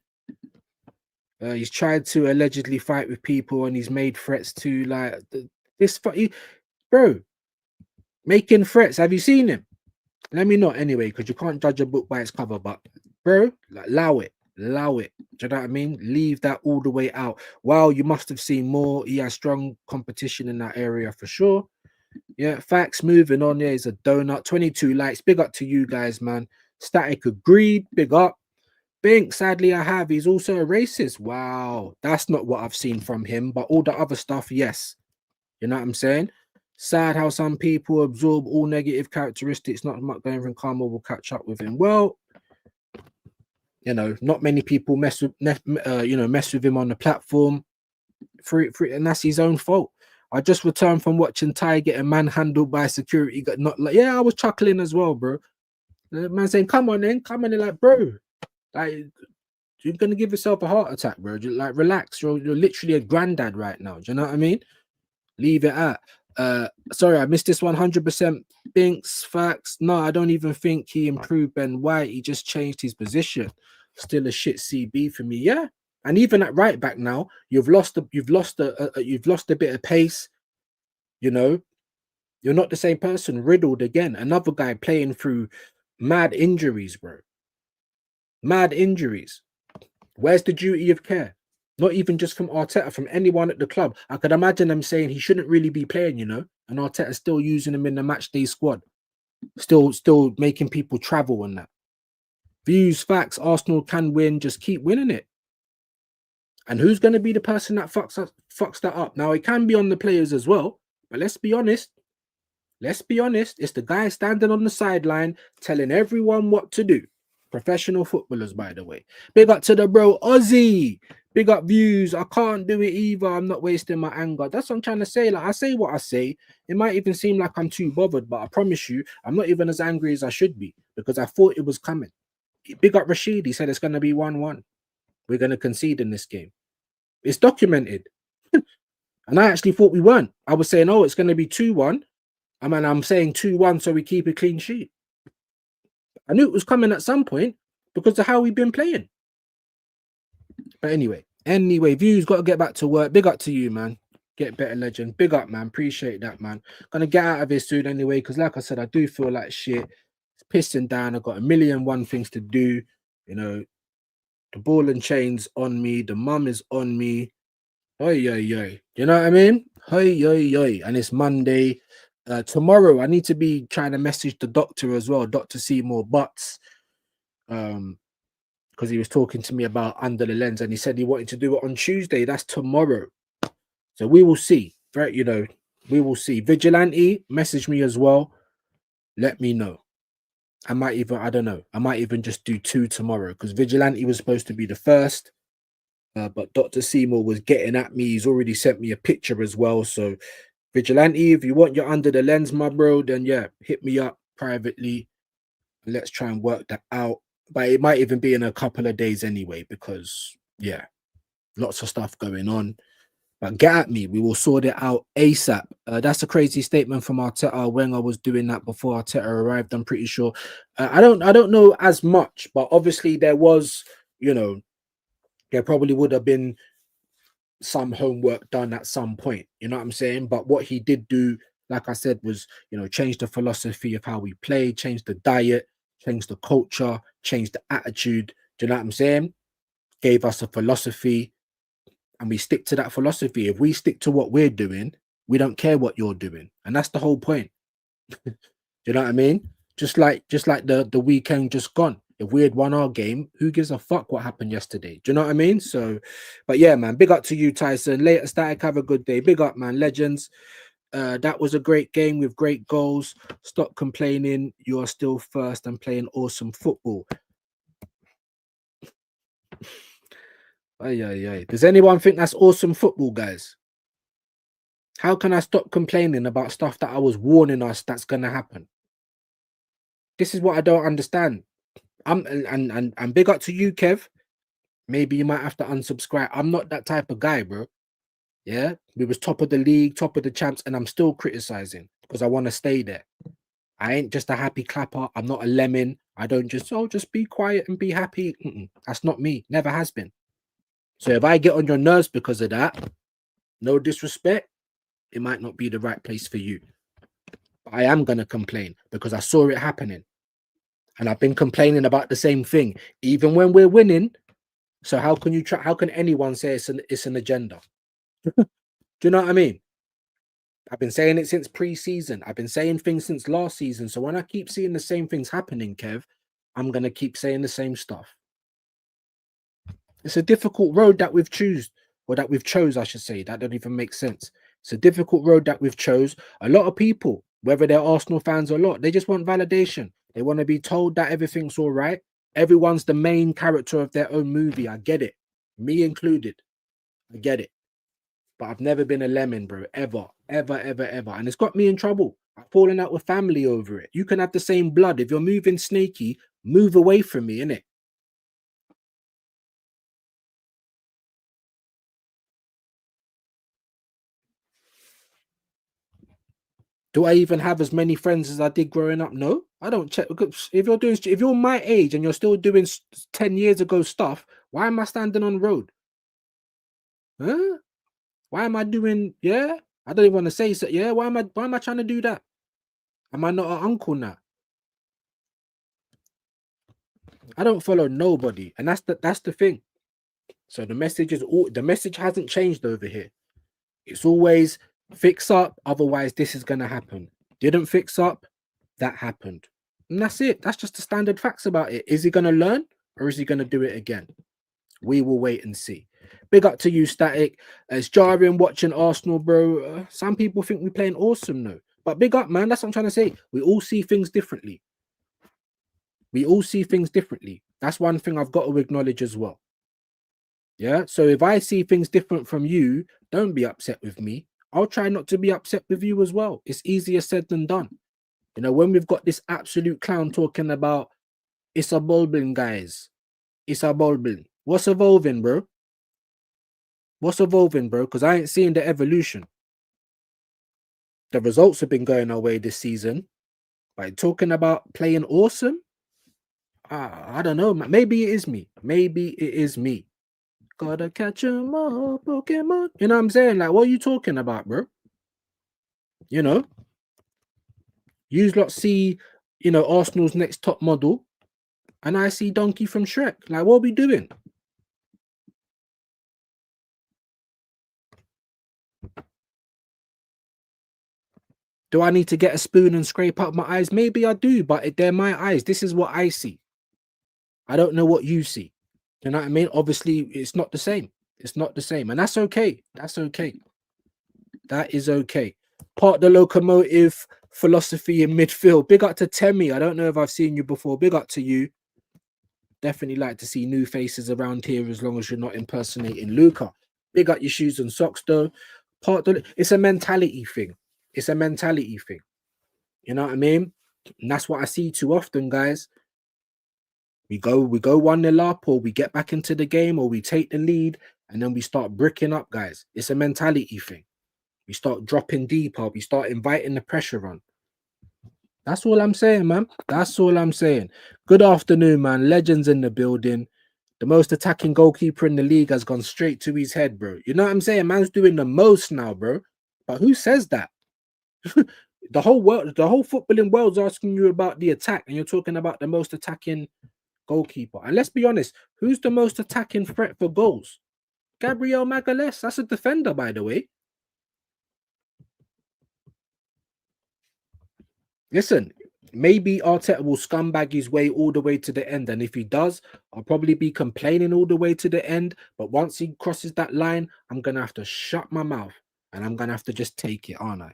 He's tried to allegedly fight with people and he's made threats to, like, bro, making threats. Have you seen him? Let me know anyway, because you can't judge a book by its cover. But, bro, like, allow it. Do you know what I mean? Leave that all the way out. Wow, you must have seen more. He has strong competition in that area for sure. Yeah, facts. Moving on. Yeah, he's a donut. 22 likes. Big up to you guys, man. Static agreed. Big up. Bink, sadly, I have. He's also a racist. Wow, that's not what I've seen from him. But all the other stuff, yes. You know what I'm saying? Sad how some people absorb all negative characteristics. Not much going from karma will catch up with him. Well, you know, not many people mess with him on the platform. And that's his own fault. I just returned from watching Ty get manhandled by security. Got not like, yeah, I was chuckling as well, bro. The man saying, "Come on, then, come on," in, like, bro, like, you're gonna give yourself a heart attack, bro. Like, relax. You're literally a granddad right now. Do you know what I mean? Leave it at. Sorry, I missed this 100%. Binks, facts. No, I don't even think he improved Ben White. He just changed his position. Still a shit CB for me. Yeah, and even at right back now, you've lost a bit of pace. You know, you're not the same person. Riddled again. Another guy playing through mad injuries, bro. Mad injuries. Where's the duty of care? Not even just from Arteta, from anyone at the club. I could imagine them saying he shouldn't really be playing, you know, and Arteta's still using him in the match day squad. Still making people travel and that. Views, facts, Arsenal can win, just keep winning it. And who's going to be the person that fucks that up? Now, it can be on the players as well, but let's be honest. It's the guy standing on the sideline telling everyone what to do. Professional footballers, by the way. Big up to the bro, Ozzy. Big up views. I can't do it either. I'm not wasting my anger. That's what I'm trying to say. Like, I say what I say. It might even seem like I'm too bothered, but I promise you, I'm not even as angry as I should be because I thought it was coming. Big up Rashid. He said it's going to be 1-1. We're going to concede in this game. It's documented. And I actually thought we weren't. I was saying, oh, it's going to be 2-1. I mean, I'm saying 2-1 so we keep a clean sheet. I knew it was coming at some point because of how we've been playing. But anyway, views, got to get back to work. Big up to you, man. Get better, legend. Big up, man. Appreciate that, man. Gonna get out of here soon anyway, because like I said, I do feel like shit. It's pissing down. I've got 1,000,001 things to do. You know, The ball and chain's on me. The mum is on me. Oi, oi, oi. You know what I mean? Oi, oi, oi. And it's Monday. Tomorrow, I need to be trying to message the doctor as well, Dr. Seymour Butts, because he was talking to me about Under the Lens, and he said he wanted to do it on Tuesday. That's tomorrow. So we will see. Right? You know, we will see. Vigilante, message me as well. Let me know. I don't know. I might even just do 2 tomorrow, because Vigilante was supposed to be the first. But Dr. Seymour was getting at me. He's already sent me a picture as well. So Vigilante, if you want your Under the Lens, my bro, then yeah, hit me up privately. Let's try and work that out. But it might even be in a couple of days anyway, because yeah, lots of stuff going on. But get at me. We will sort it out ASAP. That's a crazy statement from Arteta. Wenger was doing that before Arteta arrived, I'm pretty sure. I don't know as much, but obviously there was, you know, there probably would have been some homework done at some point. You know what I'm saying? But what he did do, like I said, was, you know, change the philosophy of how we play, change the diet, change the culture, change the attitude. Do you know what I'm saying? Gave us a philosophy, and we stick to that philosophy. If we stick to what we're doing, we don't care what you're doing. And that's the whole point. Do you know what I mean? Just like the weekend just gone. If we had won our game, who gives a fuck what happened yesterday? Do you know what I mean? So, but yeah, man, big up to you, Tyson. Later, Static, have a good day. Big up, man. Legends. That was a great game with great goals. Stop complaining. You are still first and playing awesome football. Ay. Does anyone think that's awesome football, guys? How can I stop complaining about stuff that I was warning us that's gonna happen? This is what I don't understand. And big up to you, Kev. Maybe you might have to unsubscribe. I'm not that type of guy, bro. Yeah, we was top of the league, top of the champs, and I'm still criticizing because I want to stay there. I ain't just a happy clapper. I'm not a lemon. I don't just be quiet and be happy. That's not me. Never has been. So if I get on your nerves because of that, no disrespect, it might not be the right place for you. But I am gonna complain because I saw it happening, and I've been complaining about the same thing, even when we're winning. So how can you try? How can anyone say it's an agenda? Do you know what I mean? I've been saying it since pre-season. I've been saying things since last season. So when I keep seeing the same things happening, Kev, I'm gonna keep saying the same stuff. It's a difficult road that we've chose, I should say. That don't even make sense. It's a difficult road that we've chose. A lot of people, whether they're Arsenal fans or not, they just want validation. They want to be told that everything's all right. Everyone's the main character of their own movie. I get it. Me included. I get it. But I've never been a lemon, bro. Ever. And it's got me in trouble. I've fallen out with family over it. You can have the same blood. If you're moving snaky, move away from me, innit? Do I even have as many friends as I did growing up? No, I don't check. If you're my age and you're still doing 10 years ago stuff, why am I standing on the road? Huh? Why am I doing? Yeah, I don't even want to say so. Yeah, why am I trying to do that? Am I not an uncle now? I don't follow nobody, and that's the thing. So the message hasn't changed over here. It's always fix up, otherwise this is gonna happen. Didn't fix up, that happened. And that's it. That's just the standard facts about it. Is he gonna learn or is he gonna do it again? We will wait and see. Big up to you, Static. It's jarring watching Arsenal, bro. Some people think we're playing awesome, though. But big up, man. That's what I'm trying to say. We all see things differently. That's one thing I've got to acknowledge as well. Yeah. So if I see things different from you, don't be upset with me. I'll try not to be upset with you as well. It's easier said than done. You know, when we've got this absolute clown talking about it's a bulbing, guys. It's a bulbing. What's evolving, bro? Because I ain't seeing the evolution. The results have been going our way this season. But talking about playing awesome, I don't know. Maybe it is me. Gotta catch 'em all, Pokemon. You know what I'm saying? Like, what are you talking about, bro? You know? You lot see, Arsenal's next top model, and I see Donkey from Shrek. Like, what are we doing? Do I need to get a spoon and scrape up my eyes? Maybe I do, but they're my eyes. This is what I see. I don't know what you see. You know what I mean? Obviously, it's not the same. It's not the same. And that's okay. That's okay. That is okay. Part the locomotive philosophy in midfield. Big up to Temi. I don't know if I've seen you before. Big up to you. Definitely like to see new faces around here as long as you're not impersonating Luca. Big up your shoes and socks though. It's a mentality thing. It's a mentality thing. You know what I mean? And that's what I see too often, guys. We go 1-0 up, or we get back into the game, or we take the lead, and then we start bricking up, guys. It's a mentality thing. We start dropping deeper. We start inviting the pressure on. That's all I'm saying, man. That's all I'm saying. Good afternoon, man. Legends in the building. The most attacking goalkeeper in the league has gone straight to his head, bro. You know what I'm saying? Man's doing the most now, bro. But who says that? The whole world, the whole footballing world's asking you about the attack, and you're talking about the most attacking goalkeeper. And let's be honest, who's the most attacking threat for goals? Gabriel Magalhaes. That's a defender, by the way. Listen, maybe Arteta will scumbag his way all the way to the end. And if he does, I'll probably be complaining all the way to the end. But once he crosses that line, I'm going to have to shut my mouth. And I'm going to have to just take it, aren't I?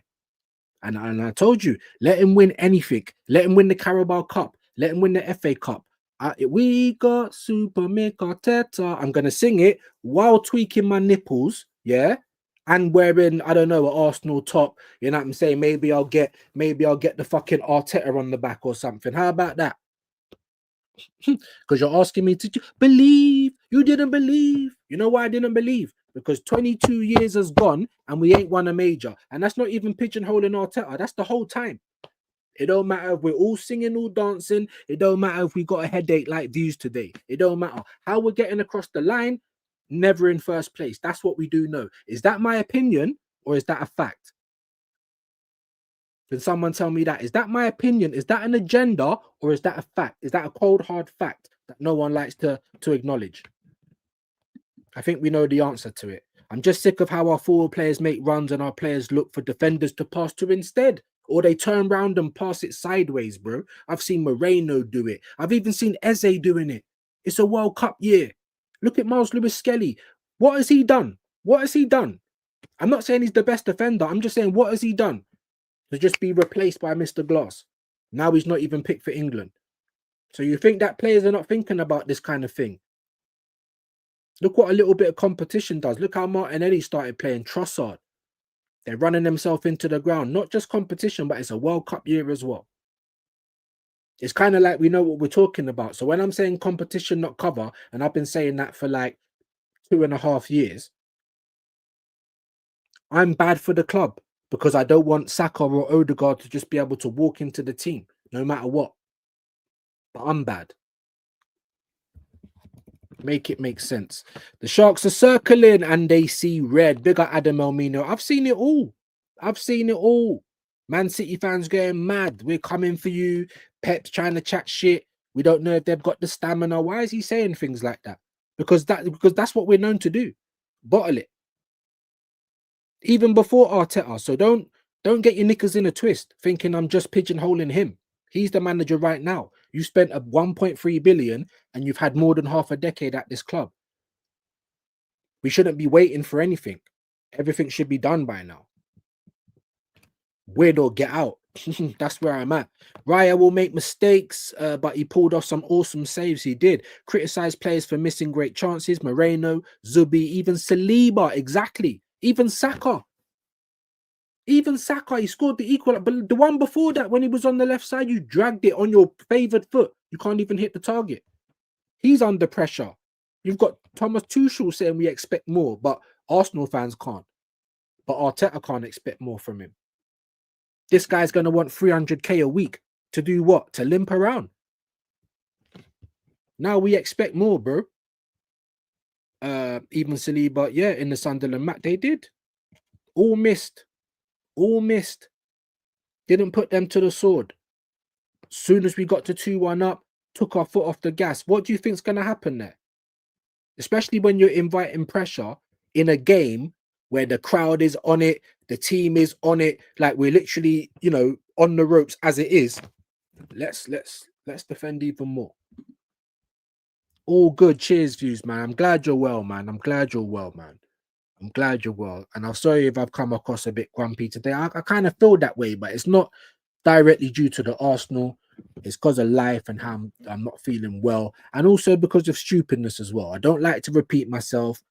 And I told you, let him win anything. Let him win the Carabao Cup. Let him win the FA Cup. We got Super Mick Arteta. I'm going to sing it while tweaking my nipples. Yeah. And wearing, I don't know, an Arsenal top. You know what I'm saying? Maybe I'll get the fucking Arteta on the back or something. How about that? Because you're asking me to believe. You didn't believe. You know why I didn't believe? Because 22 years has gone and we ain't won a major. And that's not even pigeonholing Arteta. That's the whole time. It don't matter if we're all singing, all dancing. It don't matter if we got a headache like these today. It don't matter. How we're getting across the line, never in first place. That's what we do know. Is that my opinion or is that a fact? Can someone tell me that? Is that my opinion? Is that an agenda or is that a fact? Is that a cold, hard fact that no one likes to acknowledge? I think we know the answer to it. I'm just sick of how our forward players make runs and our players look for defenders to pass to instead. Or they turn around and pass it sideways, bro. I've seen Moreno do it. I've even seen Eze doing it. It's a World Cup year. Look at Miles Lewis-Skelly. What has he done? What has he done? I'm not saying he's the best defender. I'm just saying, what has he done? To just be replaced by Mr. Glass. Now he's not even picked for England. So you think that players are not thinking about this kind of thing? Look what a little bit of competition does. Look how Martinelli started playing Trossard. They're running themselves into the ground. Not just competition, but it's a World Cup year as well. It's kind of like we know what we're talking about. So when I'm saying competition, not cover, and I've been saying that for like 2.5 years, I'm bad for the club because I don't want Saka or Odegaard to just be able to walk into the team no matter what. But I'm bad. Make it make sense. The Sharks are circling and they see red. Bigger Adam Elmino. I've seen it all. I've seen it all. Man City fans going mad. We're coming for you. Pep's trying to chat shit. We don't know if they've got the stamina. Why is he saying things like that? Because that's what we're known to do. Bottle it. Even before Arteta. So don't get your knickers in a twist thinking I'm just pigeonholing him. He's the manager right now. You spent a 1.3 billion and you've had more than half a decade at this club. We shouldn't be waiting for anything. Everything should be done by now. Weirdo, get out. That's where I'm at. Raya will make mistakes, but he pulled off some awesome saves. He did. Criticize players for missing great chances. Moreno, Zubi, even Saliba. Exactly. Even Saka. Even Saka, he scored the equal. But the one before that, when he was on the left side, you dragged it on your favoured foot. You can't even hit the target. He's under pressure. You've got Thomas Tuchel saying we expect more, but Arsenal fans can't. But Arteta can't expect more from him. This guy's going to want 300k a week to do what? To limp around. Now we expect more, bro. Even Saliba, yeah, in the Sunderland match, they did. All missed. All missed. Didn't put them to the sword. Soon as we got to 2-1 up, took our foot off the gas. What do you think's going to happen there? Especially when you're inviting pressure in a game where the crowd is on it, the team is on it, like we're literally, you know, on the ropes as it is. Let's defend even more. All good. Cheers, views, man. I'm glad you're well, man. I'm glad you're well, man. I'm glad you're well. And I'm sorry if I've come across a bit grumpy today. I kind of feel that way, but it's not directly due to the Arsenal. It's because of life and how I'm not feeling well. And also because of stupidness as well. I don't like to repeat myself.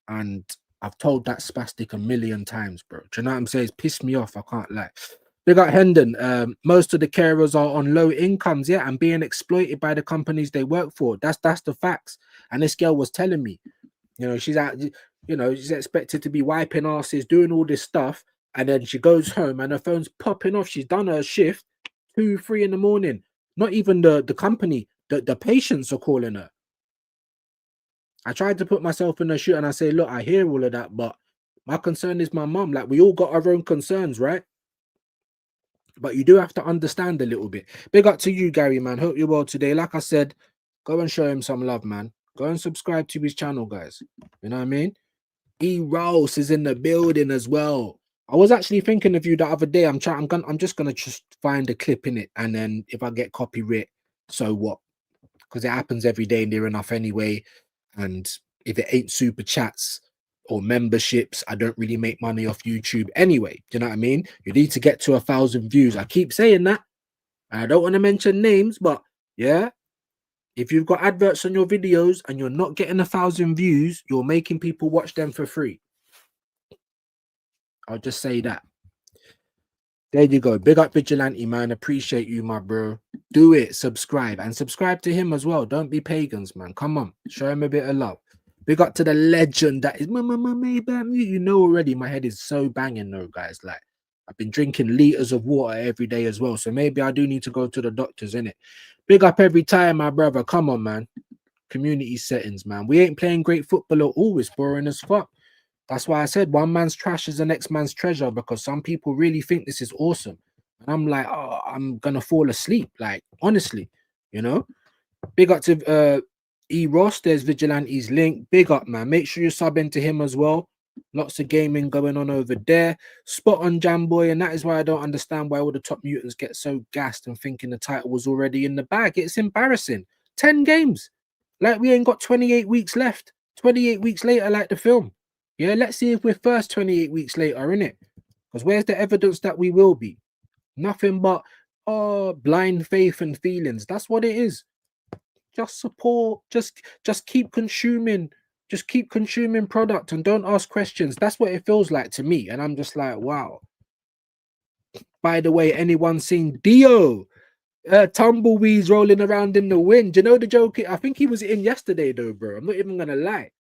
And I've told that spastic a million times, bro. Do you know what I'm saying? It's pissed me off. I can't lie. Big up Hendon. Most of the carers are on low incomes, yeah, and being exploited by the companies they work for. That's the facts. And this girl was telling me, you know, she's out, you know, she's expected to be wiping asses, doing all this stuff, and then she goes home and her phone's popping off. She's done her shift 2, 3 in the morning. Not even the company, the patients are calling her. I tried to put myself in her shoe and I say, look, I hear all of that, but my concern is my mum. Like, we all got our own concerns, right? But you do have to understand a little bit. Big up to you, Gary, man. Hope you're well today. Like I said, go and show him some love, man. Go and subscribe to his channel, guys. You know what I mean? E Rose is in the building as well. I was actually thinking of you the other day. I'm just gonna just find a clip in it, and then if I get copyright, so what? Because it happens every day near enough anyway. And if it ain't super chats or memberships, I don't really make money off YouTube anyway. Do you know what I mean? You need to get to 1,000 views. I keep saying that, and I don't want to mention names, but yeah, if you've got adverts on your videos and you're not getting 1,000 views, you're making people watch them for free. I'll just say that. There you go. Big up Vigilante, man. Appreciate you, my bro. Do it. Subscribe. And subscribe to him as well. Don't be pagans, man. Come on. Show him a bit of love. Big up to the legend that is you know already. My head is so banging though, guys. Like, I've been drinking liters of water every day as well. So maybe I do need to go to the doctors, innit? Big up every time, my brother. Come on, man. Community settings, man. We ain't playing great football at all. It's boring as fuck. That's why I said one man's trash is the next man's treasure, because some people really think this is awesome. And I'm like, oh, I'm going to fall asleep. Like, honestly, you know? Big up to E. Ross. There's Vigilante's link. Big up, man. Make sure you sub into him as well. Lots of gaming going on over there. Spot on Jamboy. And that is why I don't understand why all the top mutants get so gassed and thinking the title was already in the bag. It's embarrassing. 10 games. Like, we ain't got 28 weeks left. 28 weeks later, like the film. Yeah, let's see if we're first 28 weeks later, innit? Because where's the evidence that we will be? Nothing but blind faith and feelings. That's what it is. Just support. Just keep consuming. Just keep consuming product and don't ask questions. That's what it feels like to me. And I'm just like, wow. By the way, anyone seen Dio? Tumbleweeds rolling around in the wind. Do you know the joke? I think he was in yesterday though, bro. I'm not even going to lie.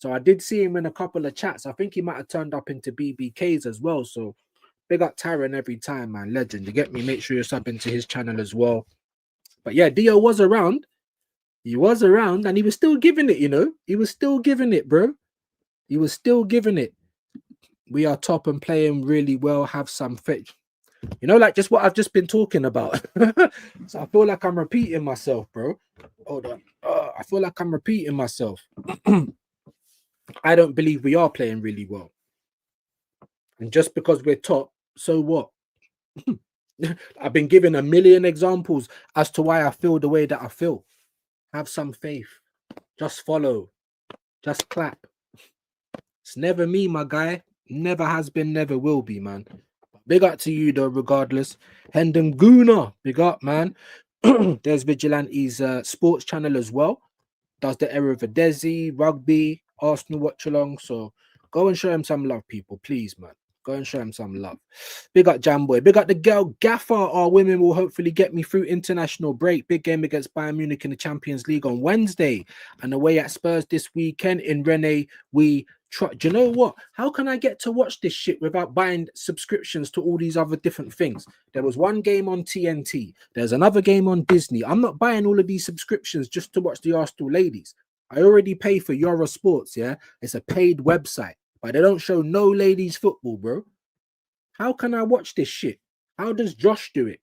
So I did see him in a couple of chats. I think he might have turned up into BBKs as well. So big up Taron every time, man. Legend. You get me? Make sure you're subbing to his channel as well. But yeah, Dio was around. He was around and he was still giving it, you know. He was still giving it, bro. He was still giving it. We are top and playing really well. Have some faith. You know, like just what I've just been talking about. So I feel like I'm repeating myself, bro. Hold on. I feel like I'm repeating myself. I don't believe we are playing really well. And just because we're top, so what? I've been given a million examples as to why I feel the way that I feel. Have some faith. Just follow. Just clap. It's never me, my guy. Never has been, never will be, man. Big up to you, though, regardless. Hendon Guna, big up, man. There's Vigilante's sports channel as well. Does the era of Desi, rugby, Arsenal watch along. So go and show him some love, people, please, man. Go and show him some love. Big up Jamboy. Big up the girl Gaffer. Our women will hopefully get me through international break. Big game against Bayern Munich in the Champions League on Wednesday. And away at Spurs this weekend in Rennes. We try. Do you know what? How can I get to watch this shit without buying subscriptions to all these other different things? There was one game on TNT. There's another game on Disney. I'm not buying all of these subscriptions just to watch the Arsenal ladies. I already pay for Eurosports, yeah? It's a paid website. But they don't show no ladies football, bro. How can I watch this shit? How does Josh do it?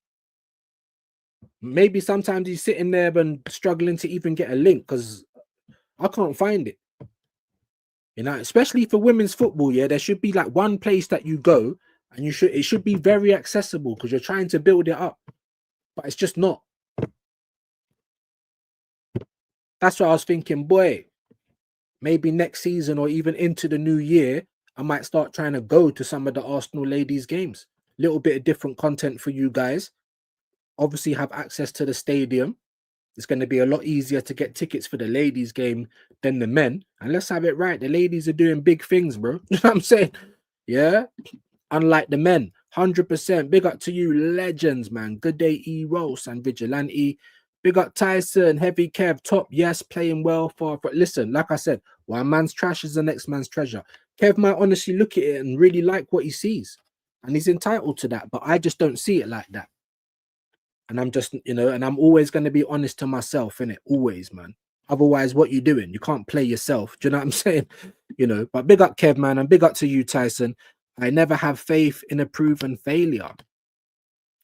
Maybe sometimes he's sitting there and struggling to even get a link because I can't find it. You know, especially for women's football, yeah, there should be like one place that you go and it should be very accessible because you're trying to build it up. But it's just not. That's what I was thinking, boy. Maybe next season or even into the new year, I might start trying to go to some of the Arsenal ladies games. Little bit of different content for you guys. Obviously have access to the stadium. It's going to be a lot easier to get tickets for the ladies game than the men. And let's have it right. The ladies are doing big things, bro. You know what I'm saying? Yeah. Unlike the men. 100%. Big up to you, legends, man. Good day, E-Rose and Vigilante. Big up Tyson, Heavy Kev, top. Yes, playing well for. Listen, like I said, one man's trash is the next man's treasure. Kev might honestly look at it and really like what he sees. And he's entitled to that. But I just don't see it like that. And I'm just, you know, and I'm always going to be honest to myself, innit? Always, man. Otherwise, what you doing? You can't play yourself. Do you know what I'm saying? You know, but big up Kev, man, and big up to you, Tyson. I never have faith in a proven failure.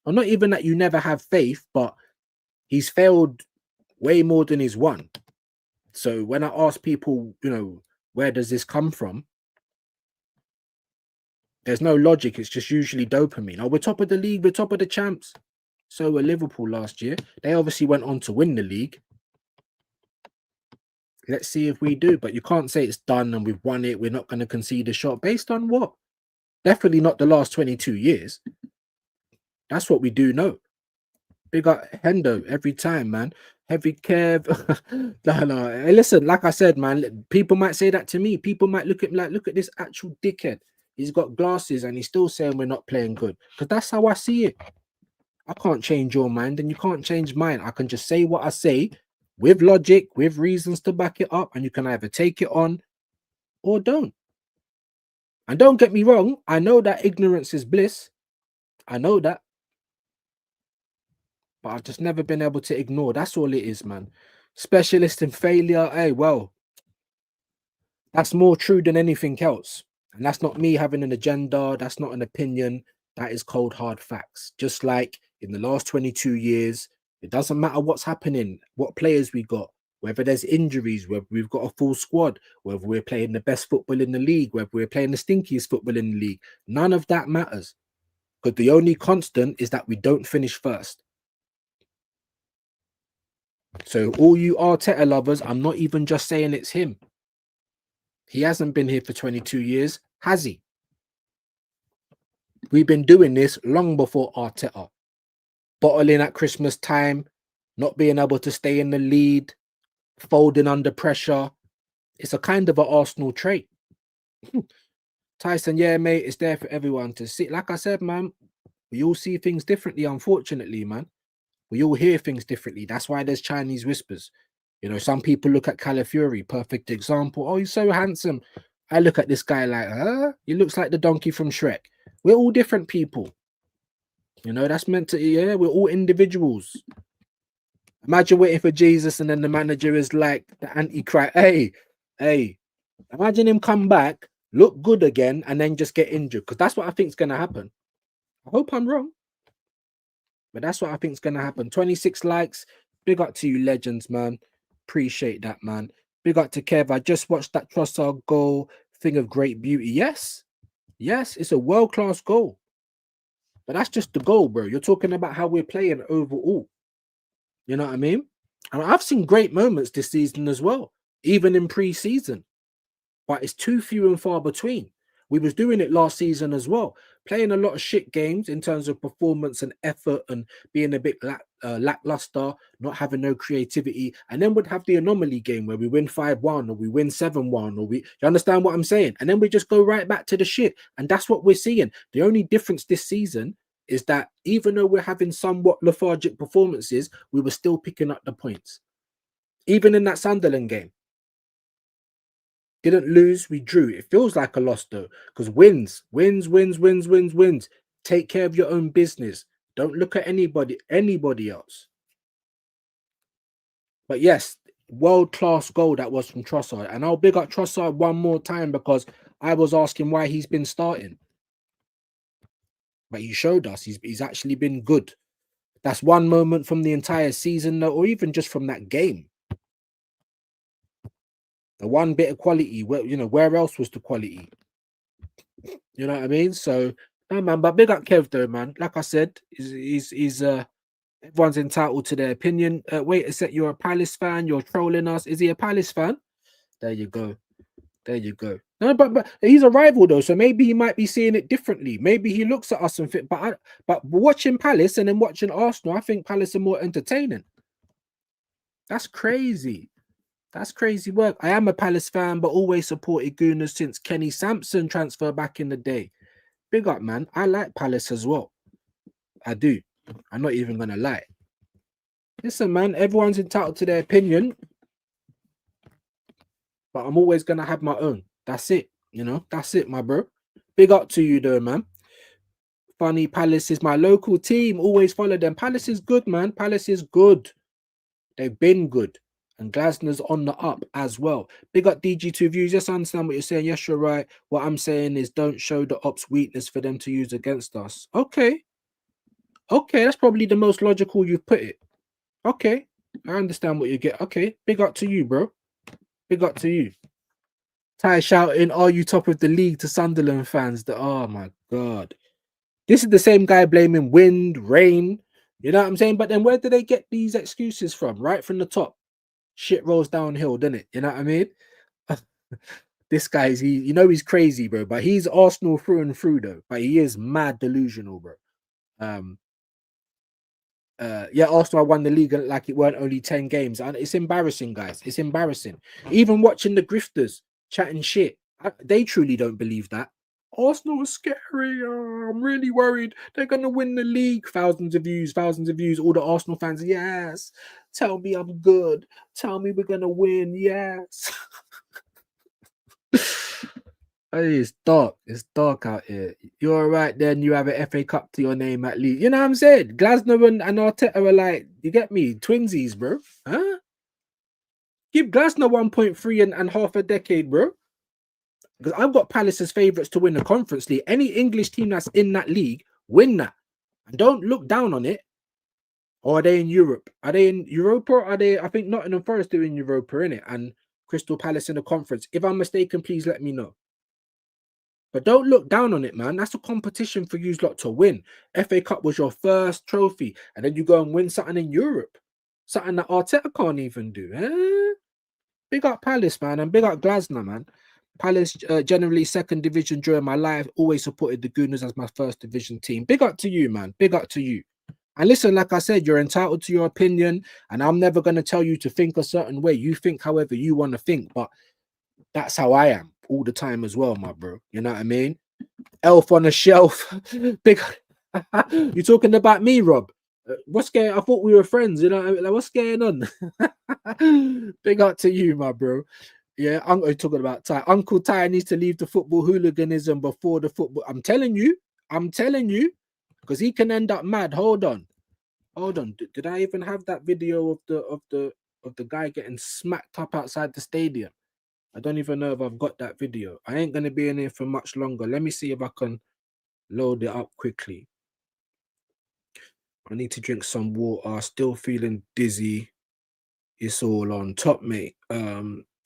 Or not even that you never have faith, but he's failed way more than he's won. So when I ask people, you know, where does this come from? There's no logic. It's just usually dopamine. Oh, we're top of the league. We're top of the champs. So were Liverpool last year. They obviously went on to win the league. Let's see if we do. But you can't say it's done and we've won it. We're not going to concede a shot. Based on what? Definitely not the last 22 years. That's what we do know. Big up Hendo every time, man. Heavy Kev. No. Hey, listen, like I said, man, people might say that to me. People might look at me like, look at this actual dickhead. He's got glasses and he's still saying we're not playing good. Because that's how I see it. I can't change your mind and you can't change mine. I can just say what I say with logic, with reasons to back it up, and you can either take it on or don't. And don't get me wrong, I know that ignorance is bliss. I know that. But I've just never been able to ignore. That's all it is, man. Specialist in failure. Hey, well, that's more true than anything else. And that's not me having an agenda. That's not an opinion. That is cold, hard facts. Just like in the last 22 years, it doesn't matter what's happening, what players we got, whether there's injuries, whether we've got a full squad, whether we're playing the best football in the league, whether we're playing the stinkiest football in the league. None of that matters. Because the only constant is that we don't finish first. So all you Arteta lovers, I'm not even just saying it's him. He hasn't been here for 22 years, has he? We've been doing this long before Arteta. Bottling at Christmas time, not being able to stay in the lead, folding under pressure. It's a kind of an Arsenal trait. Tyson, yeah, mate, it's there for everyone to see. Like I said, man, we all see things differently, unfortunately, man. We all hear things differently. That's why there's Chinese whispers. You know, some people look at Calafiori, perfect example. Oh, he's so handsome. I look at this guy like, huh? He looks like the donkey from Shrek. We're all different people. You know, that's meant to, yeah, we're all individuals. Imagine waiting for Jesus and then the manager is like the antichrist. Hey, imagine him come back, look good again, and then just get injured. Because that's what I think is going to happen. I hope I'm wrong. But that's what I think is going to happen. 26 likes. Big up to you, legends, man. Appreciate that, man. Big up to Kev. I just watched that Trossard goal. Thing of great beauty. Yes, it's a world-class goal. But that's just the goal, bro. You're talking about how we're playing overall. You know what I mean? And I've seen great moments this season as well, even in pre-season. But it's too few and far between. We was doing it last season as well, playing a lot of shit games in terms of performance and effort and being a bit lackluster, not having no creativity. And then we'd have the anomaly game where we win 5-1 or we win 7-1 or you understand what I'm saying? And then we just go right back to the shit. And that's what we're seeing. The only difference this season is that even though we're having somewhat lethargic performances, we were still picking up the points. Even in that Sunderland game. Didn't lose, we drew. It feels like a loss though, because wins. Take care of your own business. Don't look at anybody else. But yes, world-class goal that was from Trossard. And I'll big up Trossard one more time because I was asking why he's been starting. But he showed us he's actually been good. That's one moment from the entire season, or even just from that game. The one bit of quality, where where else was the quality? You know what I mean? So no man, but big up Kev though, man. Like I said, he's everyone's entitled to their opinion. Wait a sec, you're a Palace fan, you're trolling us. Is he a Palace fan? There you go. There you go. No, but he's a rival though, so maybe he might be seeing it differently. Maybe he looks at us and fit. But watching Palace and then watching Arsenal, I think Palace are more entertaining. That's crazy. That's crazy work. I am a Palace fan, but always supported Gooners since Kenny Sampson transfer back in the day. Big up, man. I like Palace as well. I do. I'm not even gonna lie. Listen, man. Everyone's entitled to their opinion, but I'm always gonna have my own. That's it. That's it, my bro. Big up to you, though, man. Funny, Palace is my local team. Always follow them. Palace is good, man. Palace is good. They've been good. And Glasner's on the up as well. Big up DG2 Views. Just understand what you're saying. Yes, you're right. What I'm saying is don't show the ops weakness for them to use against us. Okay. Okay, that's probably the most logical you've put it. Okay. I understand what you get. Okay. Big up to you, bro. Big up to you. Ty shouting, are you top of the league to Sunderland fans? Oh my God. This is the same guy blaming wind, rain. You know what I'm saying? But then where do they get these excuses from? Right from the top. Shit rolls downhill, doesn't it? You know what I mean? This guy's he's crazy, bro. But he's Arsenal through and through, though. But he is mad delusional, bro. Yeah, Arsenal won the league like it weren't only 10 games. And it's embarrassing, guys. It's embarrassing. Even watching the grifters chatting shit, they truly don't believe that. Arsenal is scary. I'm really worried. They're going to win the league. Thousands of views. All the Arsenal fans, yes. Tell me I'm good. Tell me we're going to win. Yes. Hey, it's dark. It's dark out here. You're all right then. You have an FA Cup to your name at least. You know what I'm saying? Glasner and Arteta are like, you get me? Twinsies, bro. Huh? Give Glasner 1.3 and half a decade, bro. Because I've got Palace as favourites to win the Conference League. Any English team that's in that league, win that. And don't look down on it. Or are they in Europe? Are they in Europa? Or are they? I think Nottingham Forest are in Europa, innit? And Crystal Palace in the Conference. If I'm mistaken, please let me know. But don't look down on it, man. That's a competition for you lot to win. FA Cup was your first trophy. And then you go and win something in Europe. Something that Arteta can't even do. Eh? Big up Palace, man. And big up Glasner, man. Palace, generally second division during my life. Always supported the Gooners as my first division team. Big up to you, man. Big up to you. And listen, like I said, you're entitled to your opinion. And I'm never going to tell you to think a certain way. You think however you want to think. But that's how I am all the time as well, my bro. You know what I mean? Elf on a shelf. Big. You talking about me, Rob? What's going? I thought we were friends. You know, like, what's going on? Big up to you, my bro. Yeah, I'm talking about Ty. Uncle Ty needs to leave the football hooliganism before the football. I'm telling you, because he can end up mad. Hold on. Did I even have that video of the guy getting smacked up outside the stadium? I don't even know if I've got that video. I ain't going to be in here for much longer. Let me see if I can load it up quickly. I need to drink some water. Still feeling dizzy. It's all on top, mate.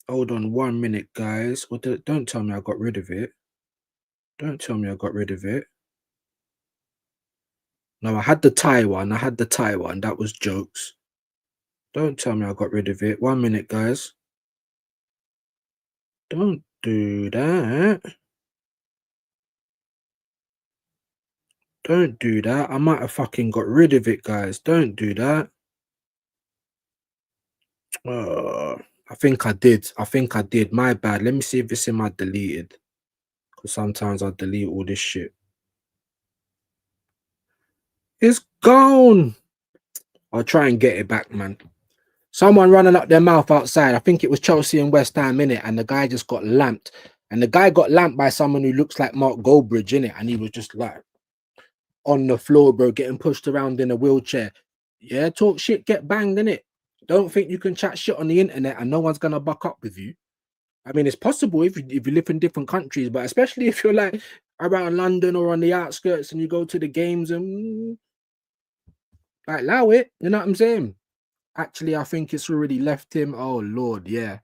Hold on 1 minute, guys. Don't tell me I got rid of it. Don't tell me I got rid of it. No, I had the Thai one. That was jokes. Don't tell me I got rid of it. 1 minute, guys. Don't do that. Don't do that. I might have fucking got rid of it, guys. Don't do that. I think I did. My bad. Let me see if it's in my deleted. Because sometimes I delete all this shit. It's gone. I'll try and get it back, man. Someone running up their mouth outside. I think it was Chelsea and West Ham, innit? And the guy just got lamped. And the guy got lamped by someone who looks like Mark Goldbridge, innit? And he was just like on the floor, bro, getting pushed around in a wheelchair. Yeah, talk shit, get banged, innit? Don't think you can chat shit on the internet and no one's gonna buck up with you. I mean, it's possible if you live in different countries, but especially if you're like around London or on the outskirts and you go to the games and like allow it. You know what I'm saying? Actually, I think it's already left him. Oh Lord, yeah.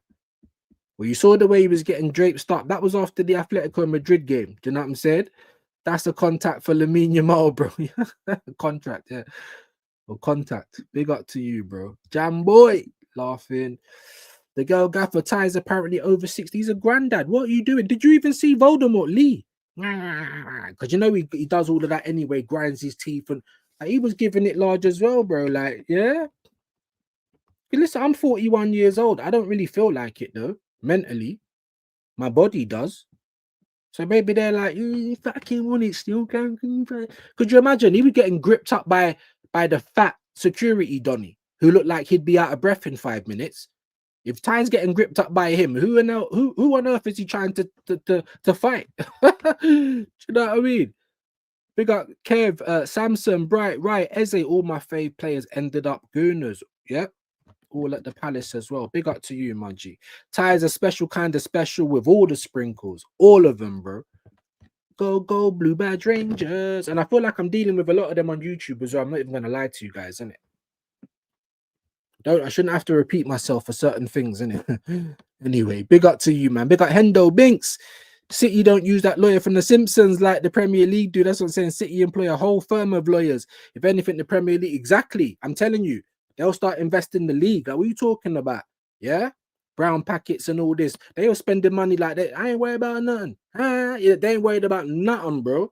Well, you saw the way he was getting draped up. That was after the Atletico Madrid game. Do you know what I'm saying? That's a contact for Lamine Yamal, bro. Contract, yeah. Or contact. Big up to you, bro. Jam boy. Laughing. The girl gaffer Ty is apparently over 60. He's a granddad. What are you doing? Did you even see Voldemort Lee? Because you know he does all of that anyway, grinds his teeth, and like, he was giving it large as well, bro. Like, yeah. Listen, I'm 41 years old. I don't really feel like it though, mentally. My body does. So maybe they're like, you fucking want it still. Could you imagine? He was getting gripped up by the fat security Donny, who looked like he'd be out of breath in 5 minutes. If Ty's getting gripped up by him, who on earth is he trying to fight? Do you know what I mean? Big up Kev, Samson, Bright, right, Eze, all my fave players ended up Gooners. Yeah. All at the Palace as well. Big up to you, Mudgy. Ty is a special kind of special with all the sprinkles. All of them, bro. Go, Blue Badge Rangers. And I feel like I'm dealing with a lot of them on YouTube as well. I'm not even going to lie to you guys, innit? I shouldn't have to repeat myself for certain things, innit? Anyway, big up to you, man. Big up Hendo Binks. City don't use that lawyer from the Simpsons like the Premier League do. That's what I'm saying. City employ a whole firm of lawyers. If anything, the Premier League, exactly. I'm telling you. They'll start investing in the league. Like, what are you talking about? Yeah? Brown packets and all this. They were spending money like that. I ain't worried about nothing. Yeah, they ain't worried about nothing, bro.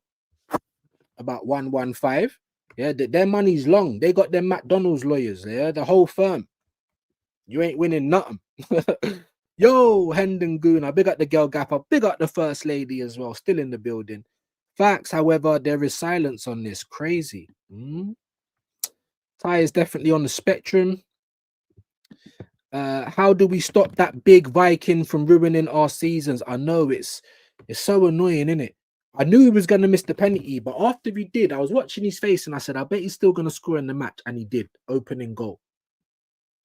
About 115. Yeah, their money's long. They got their McDonald's lawyers. Yeah, the whole firm. You ain't winning nothing. Yo, Hendon Goon. Big up the girl gapper. Big up the first lady as well. Still in the building. Facts, however, there is silence on this. Crazy. Ty is definitely on the spectrum. How do we stop that big Viking from ruining our seasons? I know it's so annoying, isn't it? I knew he was going to miss the penalty, but after he did, I was watching his face and I said, I bet he's still going to score in the match. And he did, opening goal.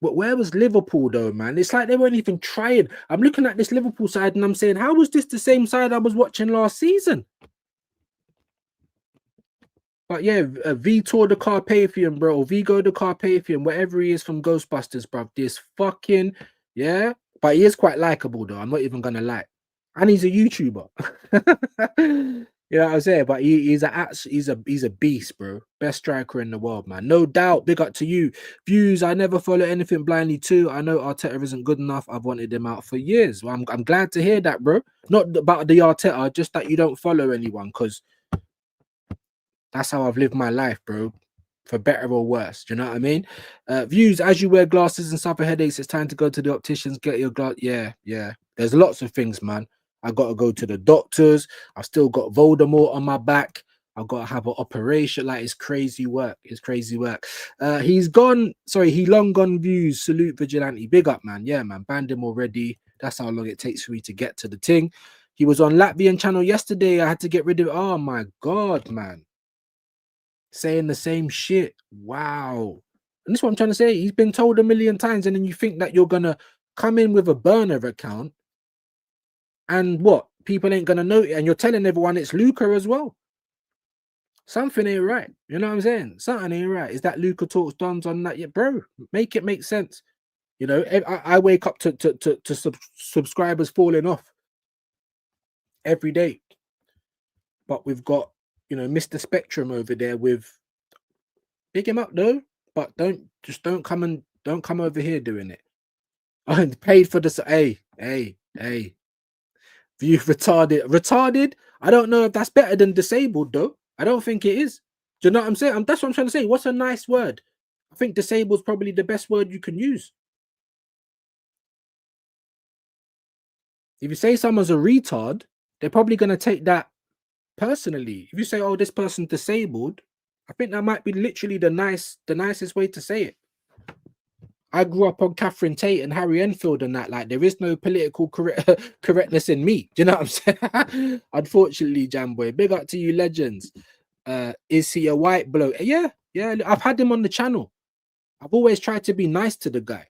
But where was Liverpool though, man? It's like they weren't even trying. I'm looking at this Liverpool side and I'm saying, how was this the same side I was watching last season? But yeah, Vitor the Carpathian, bro, or Vigo the Carpathian, whatever he is from Ghostbusters, bro. This fucking, yeah. But he is quite likable, though. I'm not even gonna lie. And he's a YouTuber. You know what I'm saying? But he's a beast, bro. Best striker in the world, man. No doubt. Big up to you. Views, I never follow anything blindly too. I know Arteta isn't good enough. I've wanted him out for years. Well, I'm glad to hear that, bro. Not about the Arteta, just that you don't follow anyone, because that's how I've lived my life, bro. For better or worse. Do you know what I mean? Views, as you wear glasses and suffer headaches, it's time to go to the opticians, get your glass. Yeah. There's lots of things, man. I got to go to the doctors. I've still got Voldemort on my back. I've got to have an operation. Like, it's crazy work. It's crazy work. He's gone. Sorry, he long gone views. Salute Vigilante. Big up, man. Yeah, man. Banned him already. That's how long it takes for me to get to the thing. He was on Latvian channel yesterday. I had to get rid of it. Oh, my God, man. Saying the same shit. Wow. And this is what I'm trying to say. He's been told a million times, and then you think that you're gonna come in with a burner account, and what? People ain't gonna know it, and you're telling everyone it's Luca as well. Something ain't right. You know what I'm saying? Something ain't right. Is that Luca talks Dons on that? Yeah, bro. Make it make sense. You know, I wake up to subscribers falling off every day, but we've got, you know, Mr. Spectrum over there with, big him up though, but don't come over here doing it. I paid for this. Hey. View retarded. I don't know if that's better than disabled though. I don't think it is. Do you know what I'm saying? That's what I'm trying to say. What's a nice word? I think disabled is probably the best word you can use. If you say someone's a retard, they're probably going to take that personally. If you say, oh, this person's disabled, I think that might be literally the nicest way to say it. I grew up on Catherine Tate and Harry Enfield and that. Like, there is no political correctness in me. Do you know what I'm saying? Unfortunately, Jamboy. Big up to you, legends. Is he a white bloke? Yeah. I've had him on the channel. I've always tried to be nice to the guy.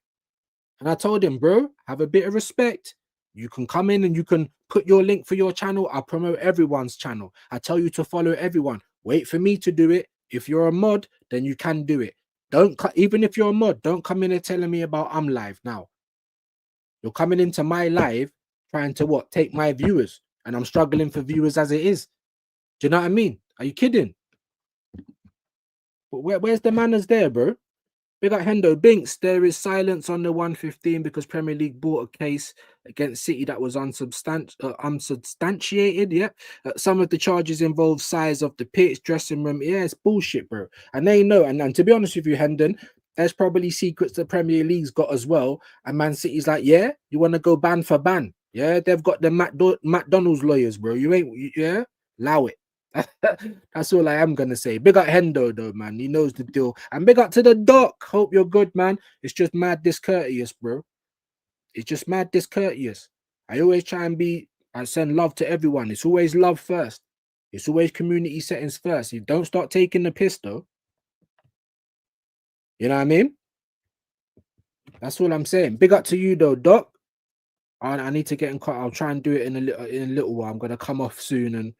And I told him, bro, have a bit of respect. You can come in and you can put your link for your channel. I'll promote everyone's channel. I tell you to follow everyone. Wait for me to do it. If you're a mod, then you can do it. Even if you're a mod, don't come in and telling me about I'm live now. You're coming into my live trying to what? Take my viewers, and I'm struggling for viewers as it is. Do you know what I mean? Are you kidding? But where's the manners there, bro? Big up Hendo Binks. There is silence on the 115 because Premier League bought a case against City that was unsubstantiated. Yeah, some of the charges involve size of the pitch, dressing room. Yeah, it's bullshit, bro. And they know. And to be honest with you, Hendon, there's probably secrets the Premier League's got as well. And Man City's like, yeah, you want to go ban for ban? Yeah, they've got the McDonald's lawyers, bro. You ain't, yeah, allow it. That's all I am gonna say. Big up Hendo though, man. He knows the deal. And big up to the doc. Hope you're good, man. It's just mad discourteous, bro. It's just mad discourteous. I always try and send love to everyone. It's always love first. It's always community settings first. You don't start taking the piss though. You know what I mean? That's all I'm saying. Big up to you though, doc. I need to get in contact. I'll try and do it in a little while. I'm gonna come off soon and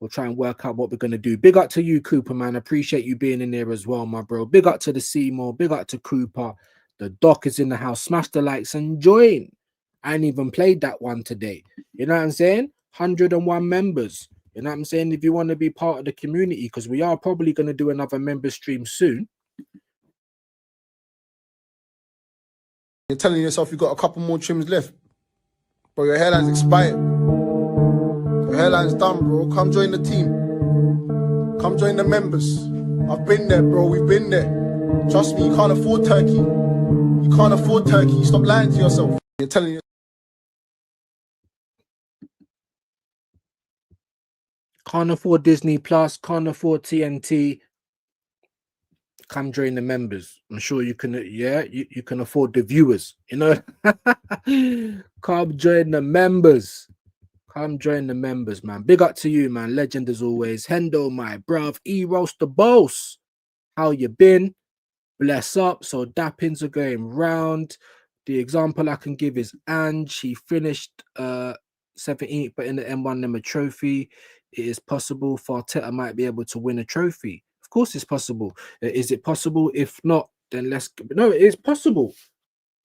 we'll try and work out what we're going to do. Big up to you, Cooper, man. Appreciate you being in there as well, my bro. Big up to the Seymour. Big up to Cooper. The doc is in the house. Smash the likes and join. I ain't even played that one today. You know what I'm saying? 101 members. You know what I'm saying? If you want to be part of the community, because we are probably going to do another member stream soon. You're telling yourself you've got a couple more trims left. Bro, your hairline's expired. Your hairline's done, bro. Come join the team. Come join the members. I've been there, bro. We've been there. Trust me, you can't afford turkey. You can't afford turkey. Stop lying to yourself. You're telling you. Can't afford Disney Plus. Can't afford TNT. Come join the members. I'm sure you can. Yeah, you can afford the viewers. You know. Come join the members. Come join the members, man. Big up to you, man. Legend as always. Hendo, my bruv. E-Roast the boss. How you been? Bless up. So dappings are going round. The example I can give is Ange. He finished 17th, but in the M1 Number trophy, it is possible Arteta might be able to win a trophy. Of course it's possible. Is it possible? If not, then let's... No, it's possible.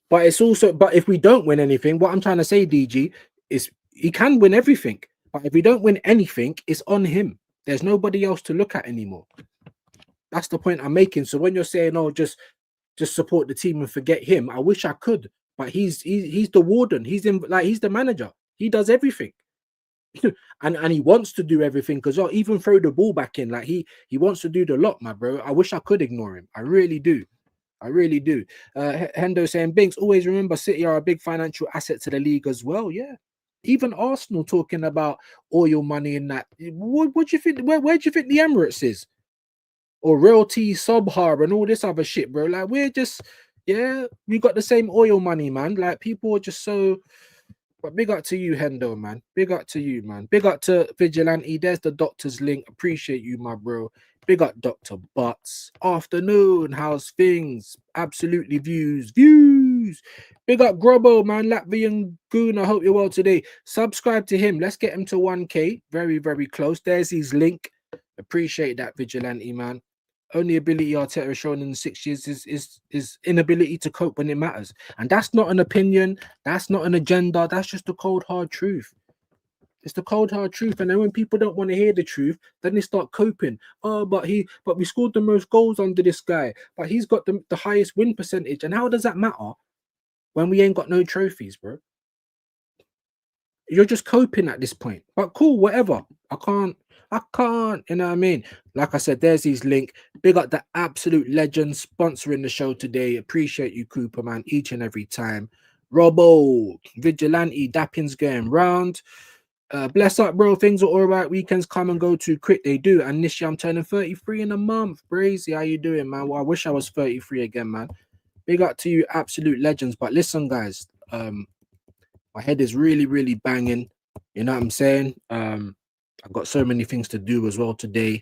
But it's also... But if we don't win anything, what I'm trying to say, DG, is... He can win everything, but if we don't win anything, it's on him. There's nobody else to look at anymore. That's the point I'm making. So when you're saying, "Oh, just support the team and forget him," I wish I could, but he's the warden. He's the manager. He does everything, and he wants to do everything because even throw the ball back in. Like he wants to do the lot, my bro. I wish I could ignore him. I really do. I really do. Hendo saying, Binks, always remember City are a big financial asset to the league as well. Yeah. Even Arsenal talking about oil money and that. What do you think? Where do you think the Emirates is? Or Realty, Subhar, and all this other shit, bro. Like we're just, yeah, we got the same oil money, man. Like people are just so. But big up to you, Hendo, man. Big up to you, man. Big up to Vigilante. There's the doctor's link. Appreciate you, my bro. Big up Dr. Butts. Afternoon, how's things? Absolutely views. Big up Grubbo, man. Latvian Goon. I hope you're well today. Subscribe to him. Let's get him to 1K. Very, very close. There's his link. Appreciate that, Vigilante, man. Only ability Arteta has shown in 6 years is inability to cope when it matters. And that's not an opinion. That's not an agenda. That's just the cold, hard truth. It's the cold, hard truth. And then when people don't want to hear the truth, then they start coping. Oh, but we scored the most goals under this guy. But he's got the highest win percentage. And how does that matter when we ain't got no trophies, bro? You're just coping at this point. But cool, whatever. I can't, you know what I mean? Like I said, there's his link. Big up the absolute legend sponsoring the show today. Appreciate you, Cooper, man, each and every time. Robbo, Vigilante, dappings going round. Bless up, bro. Things are all right. Weekends come and go too quick. They do. And this year I'm turning 33 in a month. Brazy, how you doing, man? Well, I wish I was 33 again, man. Big up to you, absolute legends. But listen, guys, my head is really, really banging. You know what I'm saying? I've got so many things to do as well today.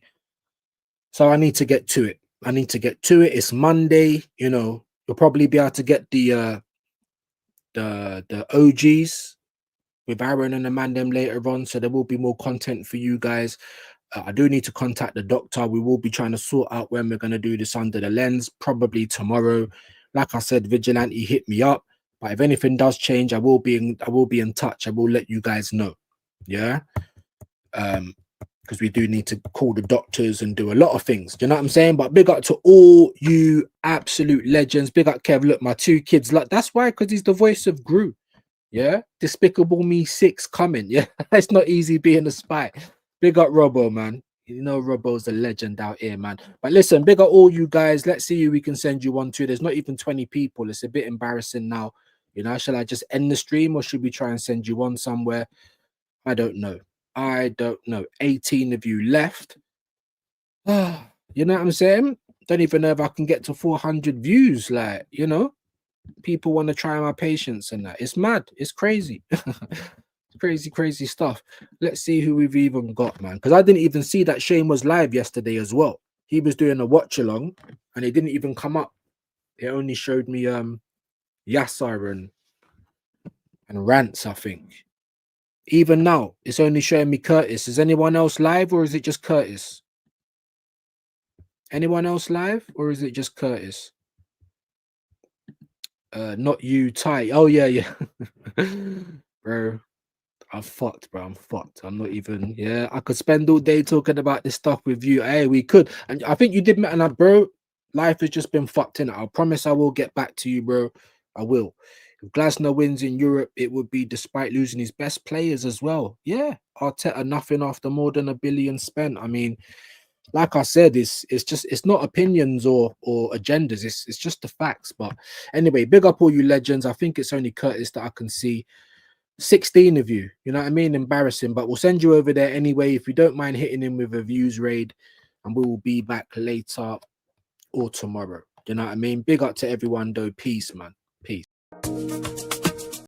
So I need to get to it. It's Monday. You know, you'll probably be able to get the OGs with Aaron and the man them later on. So there will be more content for you guys. I do need to contact the doctor. We will be trying to sort out when we're going to do this under the lens, probably tomorrow. Like I said, Vigilante hit me up. But if anything does change, I will be in touch. I will let you guys know. Yeah. Because we do need to call the doctors and do a lot of things. Do you know what I'm saying? But big up to all you absolute legends. Big up Kev. Look, my 2 kids. Like, that's why, because he's the voice of Gru. Yeah. Despicable Me 6 coming. Yeah. It's not easy being a spy. Big up Robbo, man. You know Robbo's a legend out here, man. But listen, big up all you guys. Let's see who we can send you one to. There's not even 20 people. It's a bit embarrassing now. You know, shall I just end the stream or should we try and send you on somewhere? I don't know. 18 of you left. You know what I'm saying? Don't even know if I can get to 400 views. Like, you know, people want to try my patience and that. It's mad. It's crazy. Crazy stuff. Let's see who we've even got, man. Because I didn't even see that Shane was live yesterday as well. He was doing a watch along and it didn't even come up. It only showed me Yassar and Rants, I think. Even now, it's only showing me Curtis. Is anyone else live or is it just Curtis? Anyone else live or is it just Curtis? Not you, Ty. Oh, yeah. Bro, I'm fucked, bro. I'm fucked. I'm not even, yeah. I could spend all day talking about this stuff with you. Hey, we could. And I think you did, and bro, life has just been fucked in. I promise I will get back to you, bro. I will. If Glasner wins in Europe, it would be despite losing his best players as well. Yeah, Arteta nothing after more than $1 billion spent. I mean, like I said, it's not opinions or agendas. It's just the facts. But anyway, big up all you legends. I think it's only Curtis that I can see. 16 of you. You know what I mean? Embarrassing, but we'll send you over there anyway. If you don't mind hitting him with a views raid, and we will be back later or tomorrow. You know what I mean? Big up to everyone, though. Peace, man. Peace.